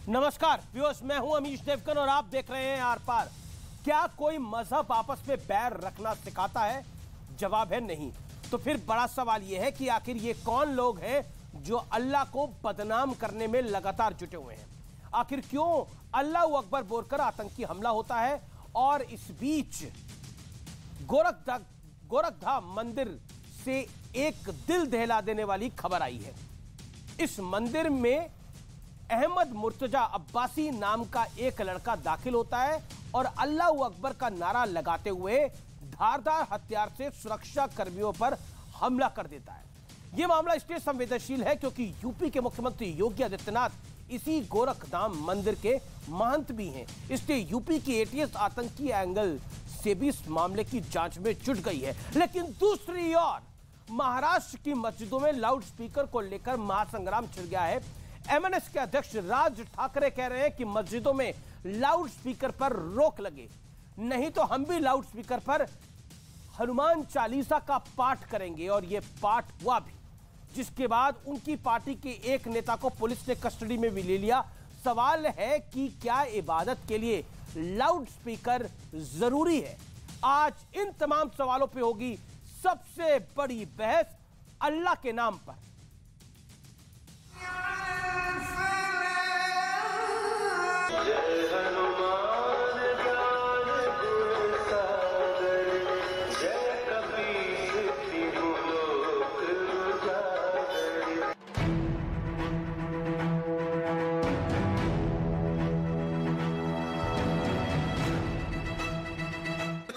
नमस्कार व्यूअर्स, मैं हूं अमीश देवगन और आप देख रहे हैं आर पार। क्या कोई मजहब आपस में बैर रखना सिखाता है? जवाब है नहीं। तो फिर बड़ा सवाल यह है कि आखिर ये कौन लोग हैं जो अल्लाह को बदनाम करने में लगातार जुटे हुए हैं? आखिर क्यों अल्लाह अकबर बोलकर आतंकी हमला होता है? और इस बीच गोरखधाम मंदिर से एक दिल दहला देने वाली खबर आई है। इस मंदिर में अहमद मुर्तजा अब्बासी नाम का एक लड़का दाखिल होता है और अल्लाह अकबर का नारा लगाते हुए धारदार हथियार से सुरक्षा कर्मियों पर हमला कर देता है। यह मामला इसलिए संवेदनशील है क्योंकि यूपी के मुख्यमंत्री योगी आदित्यनाथ इसी गोरखधाम मंदिर के महंत भी हैं। इसलिए यूपी की एटीएस आतंकी एंगल से भी इस मामले की जांच में जुट गई है। लेकिन दूसरी ओर महाराष्ट्र की मस्जिदों में लाउड स्पीकर को लेकर महासंग्राम छिड़ गया है। एमएनएस के अध्यक्ष राज ठाकरे कह रहे हैं कि मस्जिदों में लाउड स्पीकर पर रोक लगे, नहीं तो हम भी लाउड स्पीकर पर हनुमान चालीसा का पाठ करेंगे। और यह पाठ हुआ भी, जिसके बाद उनकी पार्टी के एक नेता को पुलिस ने कस्टडी में भी ले लिया। सवाल है कि क्या इबादत के लिए लाउड स्पीकर जरूरी है? आज इन तमाम सवालों पे होगी सबसे बड़ी बहस अल्लाह के नाम पर।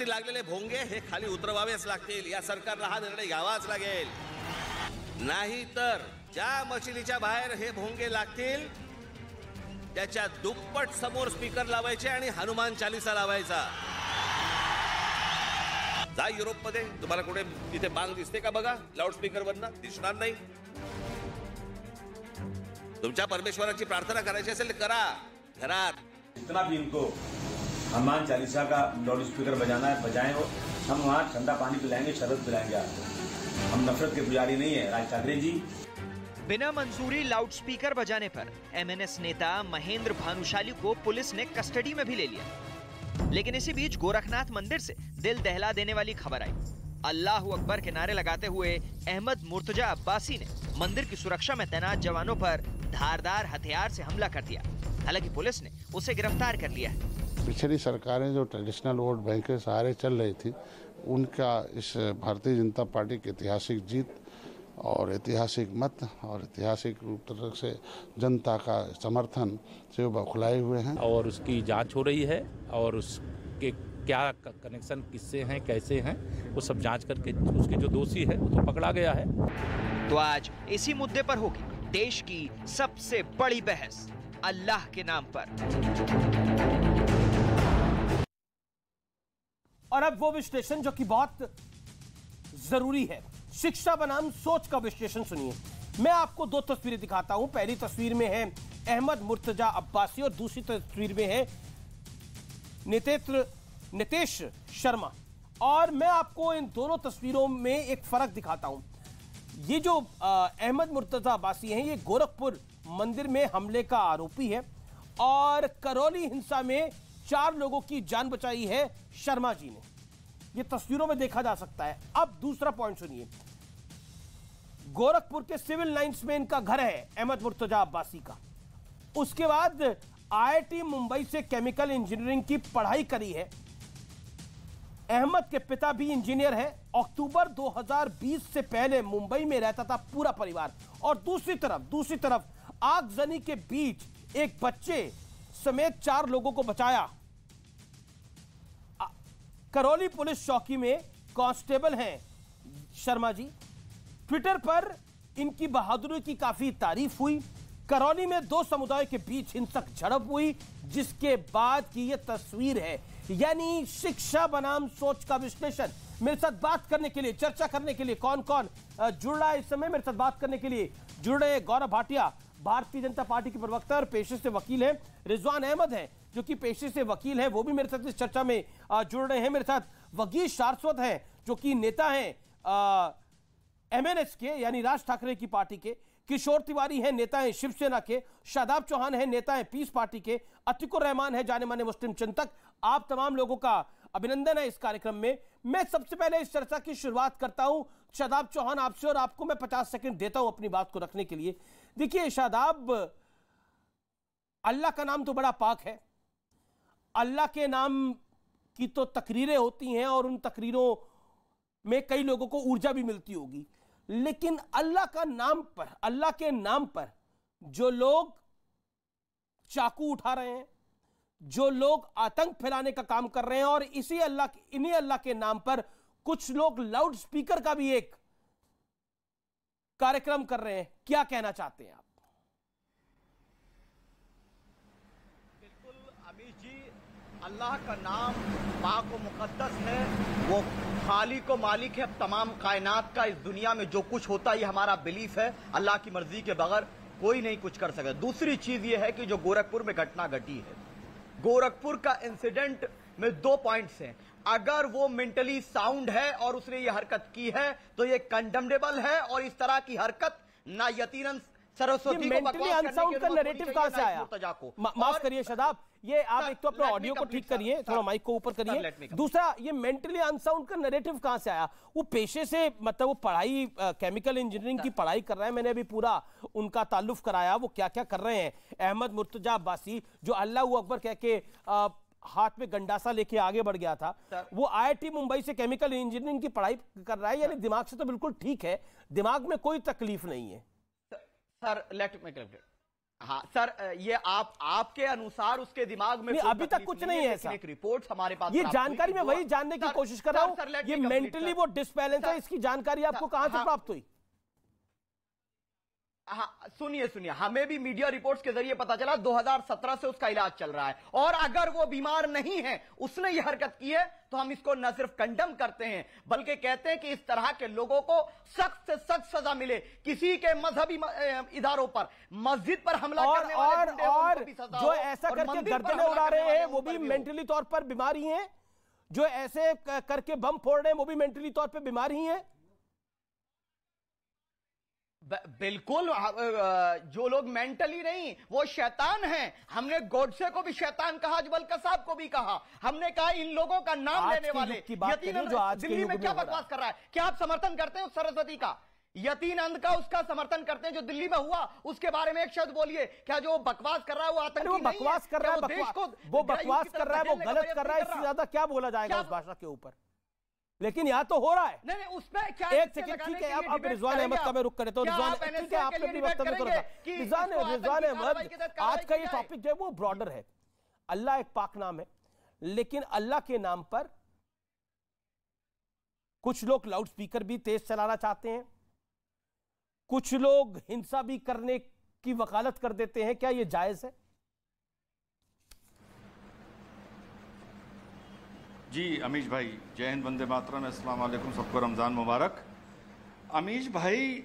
लागलेले भोंगे हे खाली उतरवावेच लागतील। या सरकारला हा निर्णय घ्यावाच लागेल, नाहीतर ज्या मशिदीच्या बाहेर हे भोंगे लागतील त्याच्या दुप्पट समोर स्पीकर लावायचे आणि हनुमान चालीसा लावायचा। जा युरोपमध्ये तुम्हाला कुठे तिथे बांग दिसते का? बघा लाउड स्पीकर वरनं दिसणार नाही। तुमच्या परमेश्वराची प्रार्थना करायची असेल करा घरात। इतना भी इनको हनुमान चालीसा का लाउड स्पीकर बजाना है बजाएं। और हम वहाँ ठंडा पानी पिलाएंगे, शरबत पिलाएंगे आपको। हम नफरत के पुजारी नहीं है। राज ठाकरे जी, बिना मंजूरी लाउड स्पीकर बजाने पर एमएनएस नेता महेंद्र भानुशाली को पुलिस ने कस्टडी में भी ले लिया। लेकिन इसी बीच गोरखनाथ मंदिर से दिल दहला देने वाली खबर आई। अल्लाह अकबर के नारे लगाते हुए अहमद मुर्तजा अब्बासी ने मंदिर की सुरक्षा में तैनात जवानों पर धारदार हथियार से हमला कर दिया। हालांकि पुलिस ने उसे गिरफ्तार कर लिया है। पिछली सरकारें जो ट्रेडिशनल वोट बैंक के सहारे चल रही थी, उनका इस भारतीय जनता पार्टी की ऐतिहासिक जीत और ऐतिहासिक मत और ऐतिहासिक रूप से जनता का समर्थन से वो बौखलाए हुए हैं। और उसकी जांच हो रही है और उसके क्या कनेक्शन किससे हैं, कैसे हैं, वो सब जांच करके उसके जो दोषी है वो तो पकड़ा गया है। तो आज इसी मुद्दे पर होगी देश की सबसे बड़ी बहस अल्लाह के नाम पर। और अब वो विश्लेषण जो कि बहुत जरूरी है, शिक्षा बनाम सोच का विश्लेषण सुनिए। मैं आपको दो तस्वीरें दिखाता हूं। पहली तस्वीर में है अहमद मुर्तजा अब्बासी और दूसरी तस्वीर में है नितेश शर्मा। और मैं आपको इन दोनों तस्वीरों में एक फर्क दिखाता हूं। ये जो अहमद मुर्तजा अब्बासी हैं, ये गोरखपुर मंदिर में हमले का आरोपी है और करौली हिंसा में 4 लोगों की जान बचाई है शर्मा जी ने। ये तस्वीरों में देखा जा सकता है। अब दूसरा पॉइंट सुनिए। गोरखपुर के सिविल लाइंस में इनका घर है अहमद मुर्तजा अब्बासी का। उसके बाद आईआईटी मुंबई से केमिकल इंजीनियरिंग की पढ़ाई करी है। अहमद के पिता भी इंजीनियर है। अक्टूबर 2020 से पहले मुंबई में रहता था पूरा परिवार। और दूसरी तरफ आगजनी के बीच एक बच्चे समेत 4 लोगों को बचाया। करौली पुलिस चौकी में कांस्टेबल हैं शर्मा जी। ट्विटर पर इनकी बहादुरी की काफी तारीफ हुई। करौली में 2 समुदायों के बीच हिंसक झड़प हुई, जिसके बाद की यह तस्वीर है। यानी शिक्षा बनाम सोच का विश्लेषण। मेरे साथ बात करने के लिए, चर्चा करने के लिए कौन कौन जुड़ रहा है इस समय? मेरे साथ बात करने के लिए जुड़ रहे गौरव भाटिया, भारतीय जनता पार्टी के प्रवक्ता और पेशे से वकील हैं। रिजवान अहमद हैं जो कि पेशे से वकील हैं, वो भी मेरे साथ इस चर्चा में जुड़ रहे हैं। मेरे साथ वगीश सारस्वत हैं जो कि नेता हैं एमएनएस के, यानी राज ठाकरे की पार्टी के। किशोर तिवारी हैं नेता हैं शिवसेना के, शादाब चौहान हैं नेता हैं पीस पार्टी के, अतिकुर रहमान है जाने माने मुस्लिम चिंतक। आप तमाम लोगों का अभिनंदन है इस कार्यक्रम में। मैं सबसे पहले इस चर्चा की शुरुआत करता हूं शादाब चौहान आपसे, और आपको मैं 50 सेकंड देता हूं अपनी बात को रखने के लिए। देखिए शादाब, अल्लाह का नाम तो बड़ा पाक है, अल्लाह के नाम की तो तकरीरें होती हैं और उन तकरीरों में कई लोगों को ऊर्जा भी मिलती होगी, लेकिन अल्लाह का नाम पर, अल्लाह के नाम पर जो लोग चाकू उठा रहे हैं, जो लोग आतंक फैलाने का काम कर रहे हैं, और इन्हीं अल्लाह के नाम पर कुछ लोग लाउड स्पीकर का भी एक कार्यक्रम कर रहे हैं, क्या कहना चाहते हैं आप? बिल्कुल अमीश जी, अल्लाह का नाम पाक व मुकद्दस है, वो खालिक व मालिक है तमाम कायनात का। इस दुनिया में जो कुछ होता है ये हमारा बिलीफ है, अल्लाह की मर्जी के बगैर कोई नहीं कुछ कर सकता। दूसरी चीज ये है कि जो गोरखपुर में घटना घटी है, गोरखपुर का इंसिडेंट में 2 पॉइंट्स हैं। अगर वो मेंटली साउंड है और उसने ये हरकत की है तो ये कंडेमनेबल है, और इस तरह की हरकत ना यकीनन सरस्वती को मेंटली अनसाउंड का नैरेटिव कहां से आया? माफ करिए शादाब, ये आप एक तो अपना ऑडियो को ठीक करिए, थोड़ा माइक को ऊपर करिए। दूसरा, ये मेंटली अनसाउंड का नैरेटिव कहां से आया? वो पेशे से, मतलब वो पढ़ाई केमिकल इंजीनियरिंग की पढ़ाई कर रहे हैं, मैंने अभी पूरा उनका ताल्लुफ कराया, वो क्या क्या कर रहे हैं। अहमद मुर्तजा अब्बासी जो अल्लाह अकबर कह के हाथ में गंडासा लेके आगे बढ़ गया था, वो IIT मुंबई से केमिकल इंजीनियरिंग की पढ़ाई कर रहा है, यानी दिमाग से तो बिल्कुल ठीक है, दिमाग में कोई तकलीफ नहीं है। सर हाँ सर, ये आपके अनुसार उसके दिमाग में अभी तक कुछ नहीं है सर। रिपोर्ट हमारे पास, ये जानकारी मैं वही जानने की कोशिश कर रहा हूं, ये मेंटली वो डिसबैलेंस है, इसकी जानकारी आपको कहां से प्राप्त हुई? हाँ सुनिए, हमें भी मीडिया रिपोर्ट्स के जरिए पता चला 2017 से उसका इलाज चल रहा है, और अगर वो बीमार नहीं है, उसने ये हरकत की है, तो हम इसको न सिर्फ कंडम करते हैं बल्कि कहते हैं कि इस तरह के लोगों को सख्त से सख्त सजा मिले। किसी के मजहबी इदारों पर, मस्जिद पर हमला करने वाले और जो ऐसा करके गर्दनें उड़ा रहे हैं वो भी मेंटली तौर पर बीमार ही हैं, जो ऐसे करके बम फोड़ रहे हैं वो भी मेंटली तौर पर बीमार ही हैं। बिल्कुल, जो लोग मेंटली नहीं वो शैतान हैं। हमने गोडसे को भी शैतान कहा, अजमल कसाब को भी कहा। हमने कहा इन लोगों का नाम लेने वाले दिल्ली में क्या बकवास कर रहा है। क्या आप समर्थन करते हैं उस सरस्वती का, यतीन अंध का, उसका समर्थन करते हैं जो दिल्ली में हुआ? उसके बारे में एक शब्द बोलिए। क्या जो बकवास कर रहा है वो आतंकी नहीं है? बकवास कर रहा है, वो बकवास कर रहा है, वो गलत कर रहा है, इससे ज्यादा क्या बोला जाएगा उस भाषा के ऊपर? लेकिन यहाँ तो हो रहा है। नहीं, उसमें क्या एक सेकंड, ठीक है, अब रिजवान अहमद का मैं रुक करे तो रिजवान, ठीक है, आपने अपनी वक्तव्य को रखा। रिजवान अहमद, आज का ये टॉपिक जो है वो ब्रॉडर है। अल्लाह एक पाक नाम है, लेकिन अल्लाह के नाम पर कुछ लोग लाउड स्पीकर भी तेज चलाना चाहते हैं, कुछ लोग हिंसा भी करने की वकालत कर देते हैं। क्या ये जायज है? जी अमीश भाई, जय हिंद, वंदे मातरम, अस्सलाम वालेकुम, सबको रमज़ान मुबारक। अमीश भाई,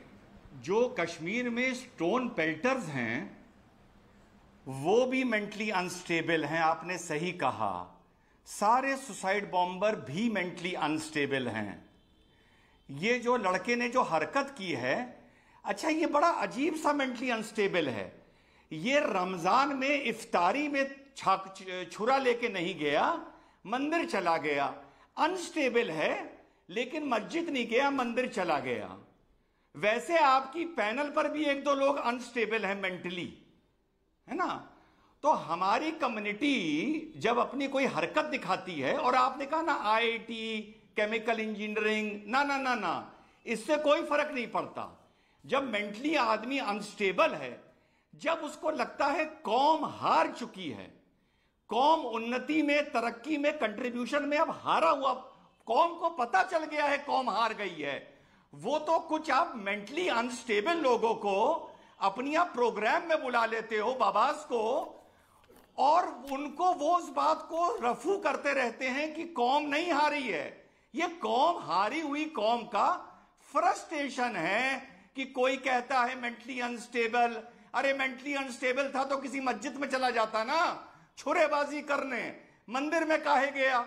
जो कश्मीर में स्टोन पेल्टर्स हैं वो भी मेंटली अनस्टेबल हैं, आपने सही कहा। सारे सुसाइड बॉम्बर भी मेंटली अनस्टेबल हैं। ये जो लड़के ने जो हरकत की है, अच्छा ये बड़ा अजीब सा मेंटली अनस्टेबल है। ये रमज़ान में इफ्तारी में छुरा लेके नहीं गया, मंदिर चला गया। अनस्टेबल है, लेकिन मस्जिद नहीं गया, मंदिर चला गया। वैसे आपकी पैनल पर भी 1-2 लोग अनस्टेबल हैं मेंटली, है ना? तो हमारी कम्युनिटी जब अपनी कोई हरकत दिखाती है, और आपने कहा ना IIT केमिकल इंजीनियरिंग, ना ना ना ना, इससे कोई फर्क नहीं पड़ता। जब मेंटली आदमी अनस्टेबल है, जब उसको लगता है कौम हार चुकी है, कौम उन्नति में, तरक्की में, कंट्रीब्यूशन में अब हारा हुआ, कौम को पता चल गया है कौम हार गई है, वो तो कुछ आप मेंटली अनस्टेबल लोगों को अपनी आप प्रोग्राम में बुला लेते हो, बाबास को, और उनको वो उस बात को रफू करते रहते हैं कि कौम नहीं हारी है। ये कौम हारी हुई कौम का फ्रस्ट्रेशन है कि कोई कहता है मेंटली अनस्टेबल। अरे मेंटली अनस्टेबल था तो किसी मस्जिद में चला जाता ना छुरेबाजी करने, मंदिर में काहे गया?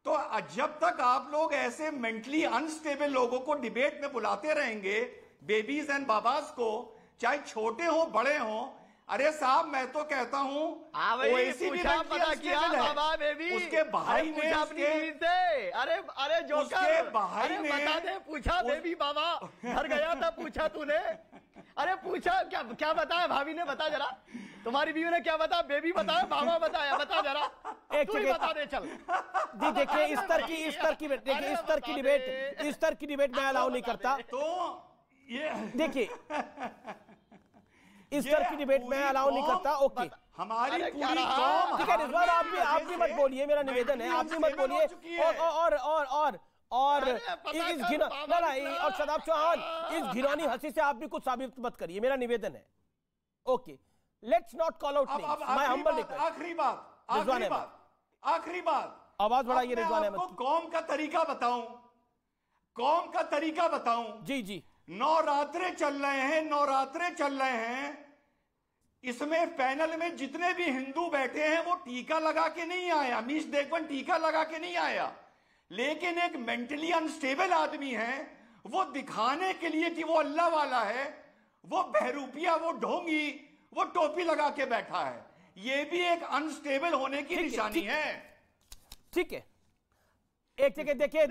तो जब तक आप लोग ऐसे मेंटली अनस्टेबल लोगों को डिबेट में बुलाते रहेंगे, बेबीज एंड बाबास को, चाहे छोटे हो बड़े हो। अरे साहब मैं तो कहता हूँ उसके भाई ने अरे जो उसके भाई ने बता दे, पूछा बेबी बाबा घर गया था, पूछा तूने? अरे पूछा क्या बताया भाभी ने? बता जरा, तुम्हारी बीवी ने क्या बताया? बेबी बताया, बाबा बताया? बता जरा, तू ही बता दे। चल जी देखिए, इस स्तर की डिबेट मैं अलाउ नहीं करता। तो ये देखिए, इस तरह की डिबेट में अलाउ नहीं करता। ओके, हमारी पूरी कौम, ठीक है रिजवान, आप भी मत बोलिए, मेरा निवेदन है, आप भी मत बोलिए। और इस और शदाब चौहान, इस घिनौनी हंसी से आप भी कुछ साबित मत करिए, मेरा निवेदन है। Okay, let's not call out names, my humble request. आखिरी बात, आवाज बढ़ाइए रिजवान अहमद। कौम का तरीका बताऊं, कौम का तरीका बताऊं। जी, नवरात्रे चल रहे हैं। इसमें पैनल में जितने भी हिंदू बैठे हैं वो टीका लगा के नहीं आया, अमीश देशवन टीका लगा के नहीं आया, लेकिन एक मेंटली अनस्टेबल आदमी है, वो दिखाने के लिए कि वो अल्लाह वाला है, वो बहरूपिया, वो ढोंगी, वो टोपी लगा के बैठा है। ये भी एक अनस्टेबल होने की निशानी है। ठीक है, एक जगह देखिए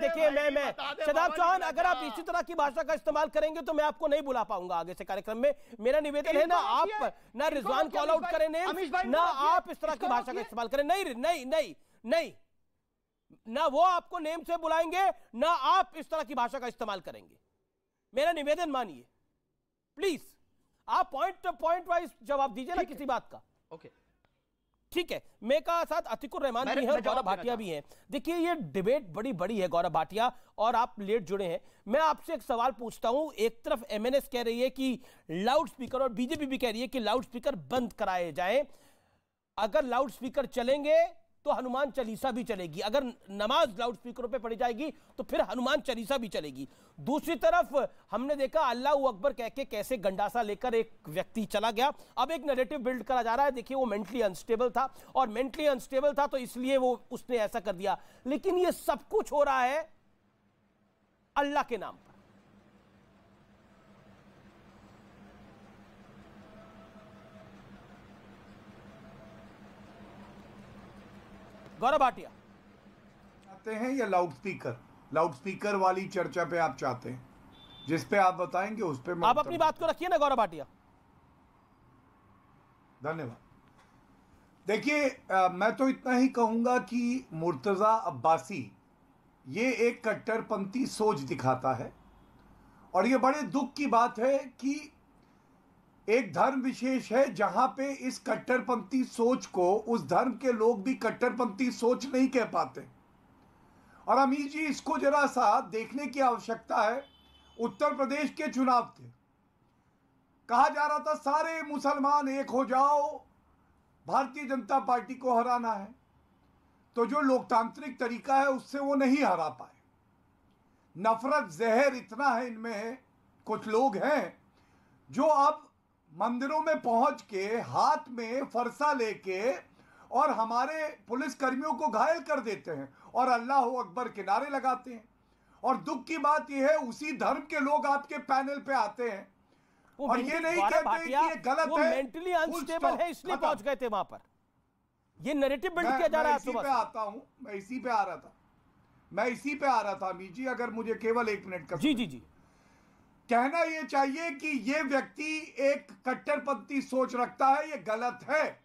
मैं शदाब चौहान, अगर आप इसी तरह की भाषा का इस्तेमाल करेंगे तो मैं आपको नहीं बुला पाऊंगा आगे से कार्यक्रम में। मेरा निवेदन है, ना आप ना रिजवान कॉल आउट करें ना आप इस तरह की भाषा का इस्तेमाल करें। नहीं, ना वो आपको नेम से बुलाएंगे, ना आप इस तरह की भाषा का इस्तेमाल करेंगे। मेरा निवेदन मानिए प्लीज, आप पॉइंट वाइज जवाब दीजिए ना किसी बात का। ओके, ठीक है, मैं का साथ अतिकुर रहमान भी है और गौरव भाटिया भी हैं। देखिए, ये डिबेट बड़ी है गौरव भाटिया, और आप लेट जुड़े हैं। मैं आपसे एक सवाल पूछता हूं। एक तरफ एमएनएस कह रही है कि लाउड स्पीकर, और बीजेपी भी कह रही है कि लाउड स्पीकर बंद कराए जाएं। अगर लाउड स्पीकर चलेंगे तो हनुमान चालीसा भी चलेगी, अगर नमाज लाउड स्पीकरों पे पढ़ी जाएगी तो फिर हनुमान चालीसा भी चलेगी। दूसरी तरफ हमने देखा अल्लाह अकबर कह के कैसे गंडासा लेकर एक व्यक्ति चला गया। अब एक नैरेटिव बिल्ड करा जा रहा है, देखिए वो मेंटली अनस्टेबल था, और मेंटली अनस्टेबल था तो इसलिए उसने ऐसा कर दिया। लेकिन ये सब कुछ हो रहा है अल्लाह के नाम पर। गौरव भाटिया चाहते हैं या लाउड स्पीकर वाली चर्चा पे आप चाहते हैं, जिस पे आप बताएंगे उस पे आप अपनी बात को रखिए ना गौरव भाटिया। धन्यवाद। देखिए, मैं तो इतना ही कहूंगा कि मुर्तजा अब्बासी ये एक कट्टरपंथी सोच दिखाता है, और ये बड़े दुख की बात है कि एक धर्म विशेष है जहां पे इस कट्टरपंथी सोच को उस धर्म के लोग भी कट्टरपंथी सोच नहीं कह पाते। और अमीर जी, इसको जरा सा देखने की आवश्यकता है। उत्तर प्रदेश के चुनाव थे, कहा जा रहा था सारे मुसलमान एक हो जाओ, भारतीय जनता पार्टी को हराना है। तो जो लोकतांत्रिक तरीका है उससे वो नहीं हरा पाए। नफरत जहर इतना है इनमें, कुछ लोग हैं जो अब मंदिरों में पहुंच के हाथ में फरसा लेके और हमारे पुलिस कर्मियों को घायल कर देते हैं और अल्लाह अकबर के नारे लगाते हैं। और दुख की बात यह है, उसी धर्म के लोग आपके पैनल पे आते हैं और ये नहीं कहते कि ये गलत है, मेंटली अनस्टेबल है इसलिए पहुंच गए थे वहां पर। ये नैरेटिव बिल्ड किया जा रहा है। इसी पे आता हूं, मैं इसी पे आ रहा था अमीर जी, अगर मुझे केवल 1 मिनट का जी कहना यह चाहिए कि यह व्यक्ति एक कट्टरपंथी सोच रखता है, यह गलत है,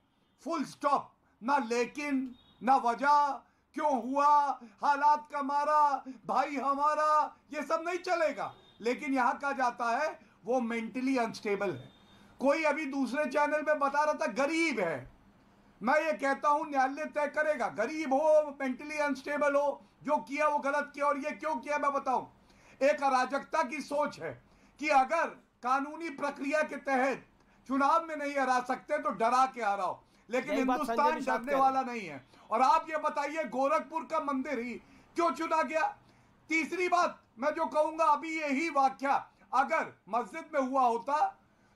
फुल स्टॉप। ना लेकिन, ना वजह, क्यों हुआ, हालात का मारा, भाई हमारा, यह सब नहीं चलेगा। लेकिन यहां कहा जाता है वो मेंटली अनस्टेबल है। कोई अभी दूसरे चैनल में बता रहा था गरीब है। मैं ये कहता हूं न्यायालय तय करेगा, गरीब हो, मेंटली अनस्टेबल हो, जो किया वो गलत किया। और ये क्यों किया मैं बताऊं। एक अराजकता की सोच है कि अगर कानूनी प्रक्रिया के तहत चुनाव में नहीं हरा सकते तो डरा के हराओ, लेकिन हिंदुस्तान डरने वाला नहीं है। और आप ये बताइए गोरखपुर का मंदिर ही क्यों चुना गया। तीसरी बात मैं जो कहूंगा, अभी यही वाक्या अगर मस्जिद में हुआ होता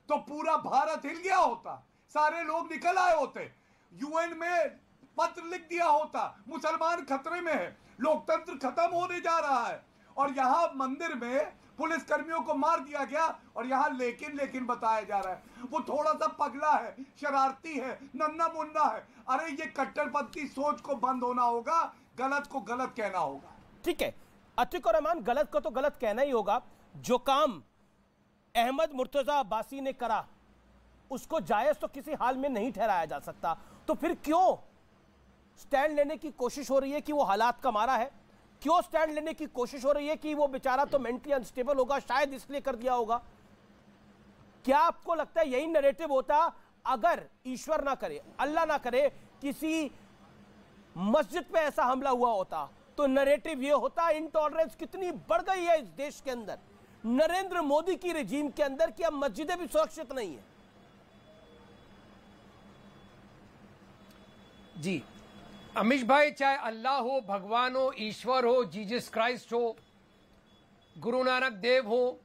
तो पूरा भारत हिल गया होता, सारे लोग निकल आए होते, यूएन में पत्र लिख दिया होता मुसलमान खतरे में है, लोकतंत्र खत्म होने जा रहा है। और यहां मंदिर में पुलिस कर्मियों को मार दिया गया और यहां लेकिन बताया जा रहा है वो थोड़ा सा पगला है, शरारती है, नन्ना मुन्ना है। अरे ये कट्टरपंथी सोच को बंद होना होगा, गलत को गलत कहना होगा। ठीक है अतीकुर रहमान, गलत को तो गलत कहना ही होगा। जो काम अहमद मुर्तजा अब्बासी ने करा उसको जायज तो किसी हाल में नहीं ठहराया जा सकता, तो फिर क्यों स्टैंड लेने की कोशिश हो रही है कि वो हालात का मारा है? क्यों स्टैंड लेने की कोशिश हो रही है कि वो बेचारा तो मेंटली अनस्टेबल होगा, शायद इसलिए कर दिया होगा? क्या आपको लगता है यही नैरेटिव होता अगर ईश्वर ना करे, अल्लाह ना करे, किसी मस्जिद पे ऐसा हमला हुआ होता? तो नैरेटिव ये होता इंटॉलरेंस कितनी बढ़ गई है इस देश के अंदर, नरेंद्र मोदी की रिजीम के अंदर, कि अब मस्जिदें भी सुरक्षित नहीं है। जी अमीश भाई, चाहे अल्लाह हो, भगवान हो, ईश्वर हो, जीसस क्राइस्ट हो, गुरु नानक देव हो,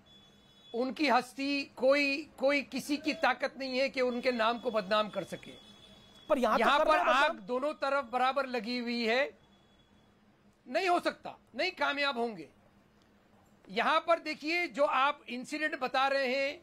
उनकी हस्ती कोई किसी की ताकत नहीं है कि उनके नाम को बदनाम कर सके। पर यहाँ पर आग दोनों तरफ बराबर लगी हुई है, नहीं हो सकता, नहीं कामयाब होंगे। यहां पर देखिए जो आप इंसिडेंट बता रहे हैं,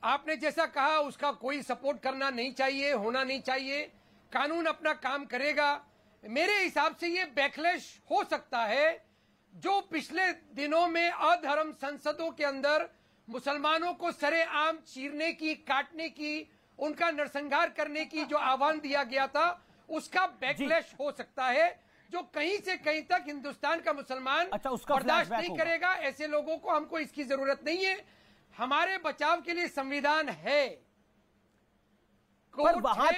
आपने जैसा कहा उसका कोई सपोर्ट करना नहीं चाहिए, होना नहीं चाहिए, कानून अपना काम करेगा। मेरे हिसाब से ये बैकलैश हो सकता है जो पिछले दिनों में अधर्म संसदों के अंदर मुसलमानों को सरेआम चीरने की, काटने की, उनका नरसंहार करने की जो आह्वान दिया गया था, उसका बैकलैश हो सकता है जो कहीं से कहीं तक हिंदुस्तान का मुसलमान बर्दाश्त नहीं करेगा। ऐसे लोगों को हमको इसकी जरूरत नहीं है। हमारे बचाव के लिए संविधान है, पर वहां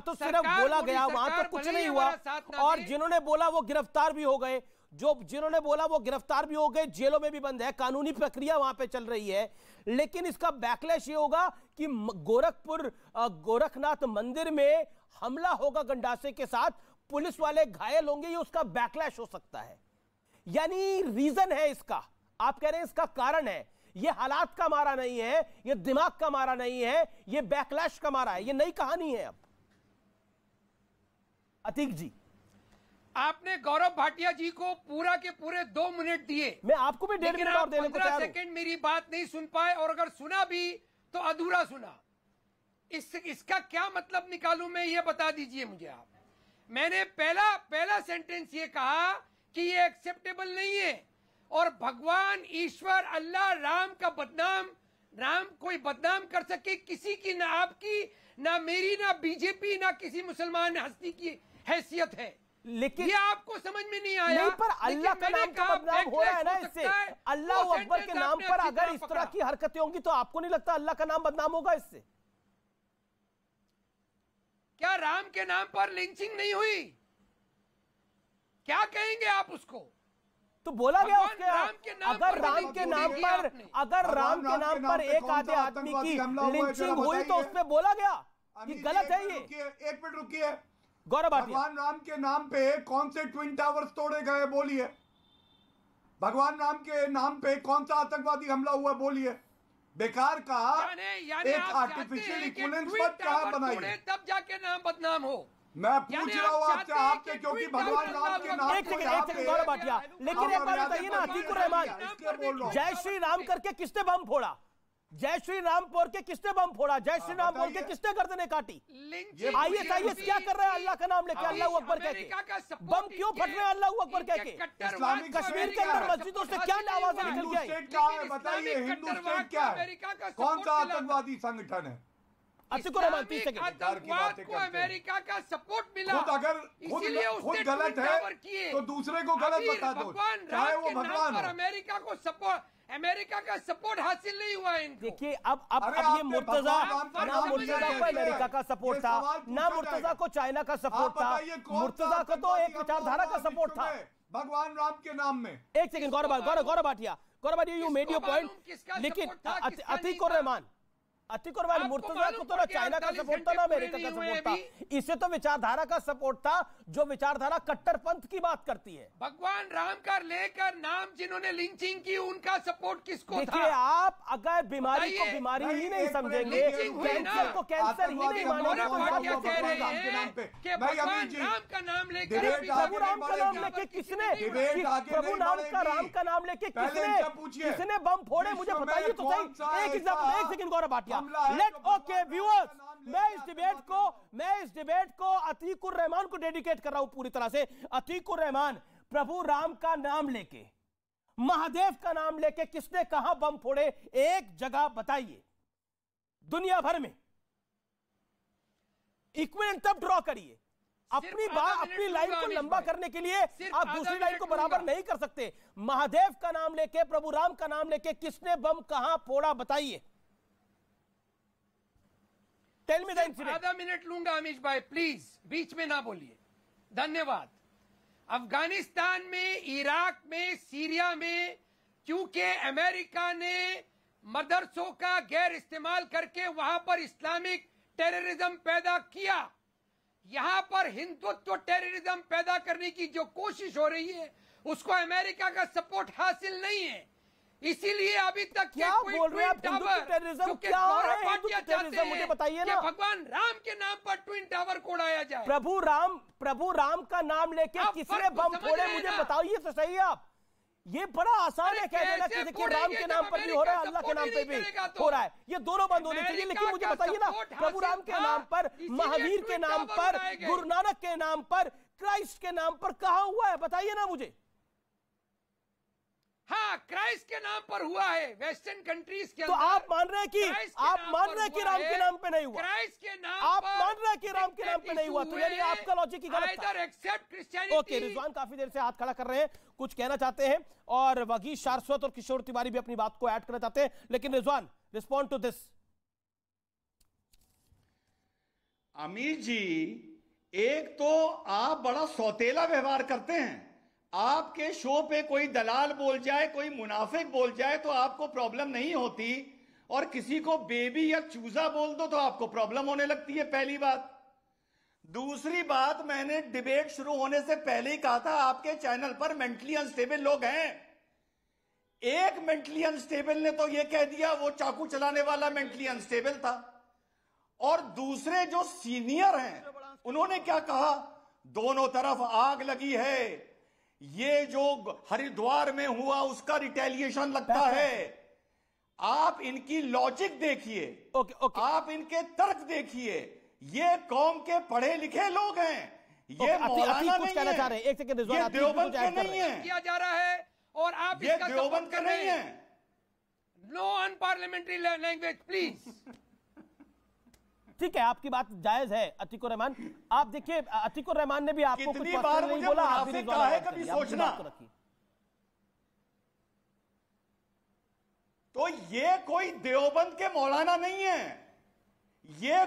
तो सिर्फ बोला गया, वहां तो कुछ नहीं हुआ। और जिन्होंने बोला वो गिरफ्तार भी हो गए, जिन्होंने बोला वो गिरफ्तार भी हो गए, जेलों में भी बंद है, कानूनी प्रक्रिया वहां पे चल रही है। लेकिन इसका बैकलैश ये होगा कि गोरखनाथ मंदिर में हमला होगा गंडासे के साथ, पुलिस वाले घायल होंगे, ये उसका बैकलैश हो सकता है। यानी रीजन है इसका, आप कह रहे हैं इसका कारण है, ये हालात का मारा नहीं है, ये दिमाग का मारा नहीं है, ये बैकलैश का मारा है, ये नई कहानी है। अब अतीक जी, आपने गौरव भाटिया जी को पूरा के पूरे 2 मिनट दिए, मैं आपको भी 1.5 मिनट और देने को तैयार हूं। 15 सेकंड मेरी बात नहीं सुन पाए, और अगर सुना भी तो अधूरा सुना। इसका क्या मतलब निकालूं मैं, ये बता दीजिए मुझे आप। मैंने पहला सेंटेंस ये कहा कि ये एक्सेप्टेबल नहीं है, और भगवान, ईश्वर, अल्लाह, राम का बदनाम, राम कोई बदनाम कर सके किसी की, ना आपकी, ना मेरी, ना बीजेपी, ना किसी मुसलमान हस्ती की हैसियत है। लेकिन ये आपको समझ में नहीं आया। नहीं, पर अल्लाह का नाम का बदनाम हो रहा है ना इससे। अल्लाह अकबर के नाम पर अगर इस तरह की हरकतें होंगी तो आपको नहीं लगता अल्लाह का नाम बदनाम होगा इससे? क्या राम के नाम पर लिंचिंग नहीं हुई? क्या कहेंगे आप उसको? तो बोला गया उसके अगर राम के नाम पर एक आधे आदमी की लिंचिंग हुई तो उसमें बोला गया कि गलत है। ये 1 मिनट रुकिए। गौरव भगवान राम के नाम पे कौन से ट्विन टावर्स तोड़े गए बोलिए? भगवान राम के नाम पे कौन सा आतंकवादी हमला हुआ बोलिए? बेकार का एक आर्टिफिशियल इक्विवेलेंस मत कहां बनाइए, तब जाके नाम बदनाम हो। मैं पूछ रहा हूं आपसे क्योंकि भगवान राम के नाम एक सेकंड गौरव भाटिया, लेकिन एक बात बताइए ना अतीकुर रहमान, जय श्री राम करके किसने बम फोड़ा? जय श्री राम बोल के किसने बम फोड़ा? जय श्री राम बोल के किसने गर्दनें काटी? आईएस क्या कर रहे हैं अल्लाह का नाम लेके, अल्लाह अकबर कह के? बम क्यों फट रहे हैं अल्लाह अकबर कह के? कश्मीर के अंदर मस्जिदों से क्या आवाजें निकल के आई? बताइए हिंदू स्टेट क्या है? कौन सा आतंकवादी संगठन है? आतंकवाद को अमेरिका का सपोर्ट मिला, अगर खुद गलत है तो दूसरे को गलत बता दो, चाहे वो भगवान हो। अमेरिका को सपोर्ट, अमेरिका का सपोर्ट हासिल नहीं हुआ इनको। देखिए अब ये मुर्तजा, ना मुर्तजा को अमेरिका का सपोर्ट था, ना मुर्तजा को चाइना का सपोर्ट था, मुर्तजा को तो एक विचारधारा का सपोर्ट था भगवान राम के नाम में। एक second Gaurav Bhatia, you made your point. लेकिन अतीकुर रहमान मुर्तजा को तो ना चाइना का सपोर्ट था ना अमेरिका का सपोर्ट था, इसे तो विचारधारा का सपोर्ट था जो विचारधारा कट्टरपंथ की बात करती है। भगवान राम का लेकर नाम जिन्होंने लिंचिंग की उनका सपोर्ट किसको था? देखिए, आप अगर बीमारी को बीमारी ही नहीं समझेंगे, कैंसर को कैंसर ही नहीं मानेंगे तो भगवान राम का नाम लेकर प्रभु राम का नाम लेके किसने प्रभु राम का नाम लेके किसने बम फोड़े, मुझे बताइए तो सही। एक एग्जांपल, एक second Gaurav Bhatia, late okay viewers, मैं इस डिबेट को अतीकुर रहमान को डेडिकेट कर रहा हूं पूरी तरह से। अतीकुर रहमान, प्रभु राम का नाम लेके, महादेव का नाम लेके किसने कहां बम फोड़े, एक जगह बताइए दुनिया भर में। इक्विवेलेंट तब ड्रॉ करिए। अपनी लाइन को लंबा करने के लिए आप दूसरी लाइन को बराबर नहीं कर सकते। महादेव का नाम लेके, प्रभु राम का नाम लेके किसने बम कहां फोड़ा बताइए। Tell me the incident. आधा मिनट लूंगा अमीश भाई, प्लीज बीच में ना बोलिए, धन्यवाद। अफगानिस्तान में, इराक में, सीरिया में, क्योंकि अमेरिका ने मदरसों का गैर इस्तेमाल करके वहां पर इस्लामिक टेररिज्म पैदा किया, यहां पर हिंदुत्व टेररिज्म पैदा करने की जो कोशिश हो रही है उसको अमेरिका का सपोर्ट हासिल नहीं है। इसीलिए अभी तक क्या बोल रहे हैं आप? हिंदुत्व टेररिज्म क्या है? हिंदुत्व टेररिज्म मुझे बताइए ना। भगवान राम के नाम पर ट्विन टावर को उड़ाया जाए। प्रभु राम का नाम लेके किसने बम फोड़े, मुझे बताइए तो सही आप। ये बड़ा आसान है कह देना कि देखिए राम के नाम पर भी हो रहा है, अल्लाह के नाम पे भी हो रहा है, ये दोनों बंद होने चाहिए। लेकिन मुझे बताइए ना, प्रभु राम के नाम पर, महावीर के नाम पर, गुरु नानक के नाम पर, क्राइस्ट के नाम पर कहां हुआ है बताइए ना मुझे। हाँ, क्राइस्ट के नाम पर हुआ है वेस्टर्न कंट्रीज के तो अंदर। आप मान रहे हैं कि राम के नाम पे नहीं हुआ? क्राइस्ट के नाम आप मान रहे हैं कि राम के नाम पे नहीं हुआ, तो यानी आपका लॉजिक ही गलत था। Accept Christianity. ओके, रिजवान काफी देर से हाथ खड़ा कर रहे हैं, कुछ कहना चाहते हैं, और वगीश सारस्वत और किशोर तिवारी भी अपनी बात को ऐड करना चाहते हैं, लेकिन रिजवान रिस्पॉन्ड टू दिस। अमीर जी, एक तो आप बड़ा सौतेला व्यवहार करते हैं। आपके शो पे कोई दलाल बोल जाए, कोई मुनाफिक बोल जाए तो आपको प्रॉब्लम नहीं होती, और किसी को बेबी या चूजा बोल दो तो आपको प्रॉब्लम होने लगती है, पहली बात। दूसरी बात, मैंने डिबेट शुरू होने से पहले ही कहा था आपके चैनल पर मेंटली अनस्टेबल लोग हैं। एक मेंटली अनस्टेबल ने तो यह कह दिया वो चाकू चलाने वाला मेंटली अनस्टेबल था, और दूसरे जो सीनियर हैं उन्होंने क्या कहा, दोनों तरफ आग लगी है, ये जो हरिद्वार में हुआ उसका रिटेलिएशन लगता है। आप इनकी लॉजिक देखिए, आप इनके तर्क देखिए, ये कौम के पढ़े लिखे लोग हैं, ये मौलाना नहीं है, एक सेकंड, ये देवबंद के नहीं है, किया जा रहा है, और आप ये देवबंद के नहीं है। No unparliamentary language please. ठीक है, आपकी बात जायज है अतीकुर रहमान। आप देखिए, अतीकुर रहमान ने भी आपको कितनी बार मुझे मुनाफिक कहा है कभी सोचना। तो ये कोई देवबंद के मौलाना नहीं है, ये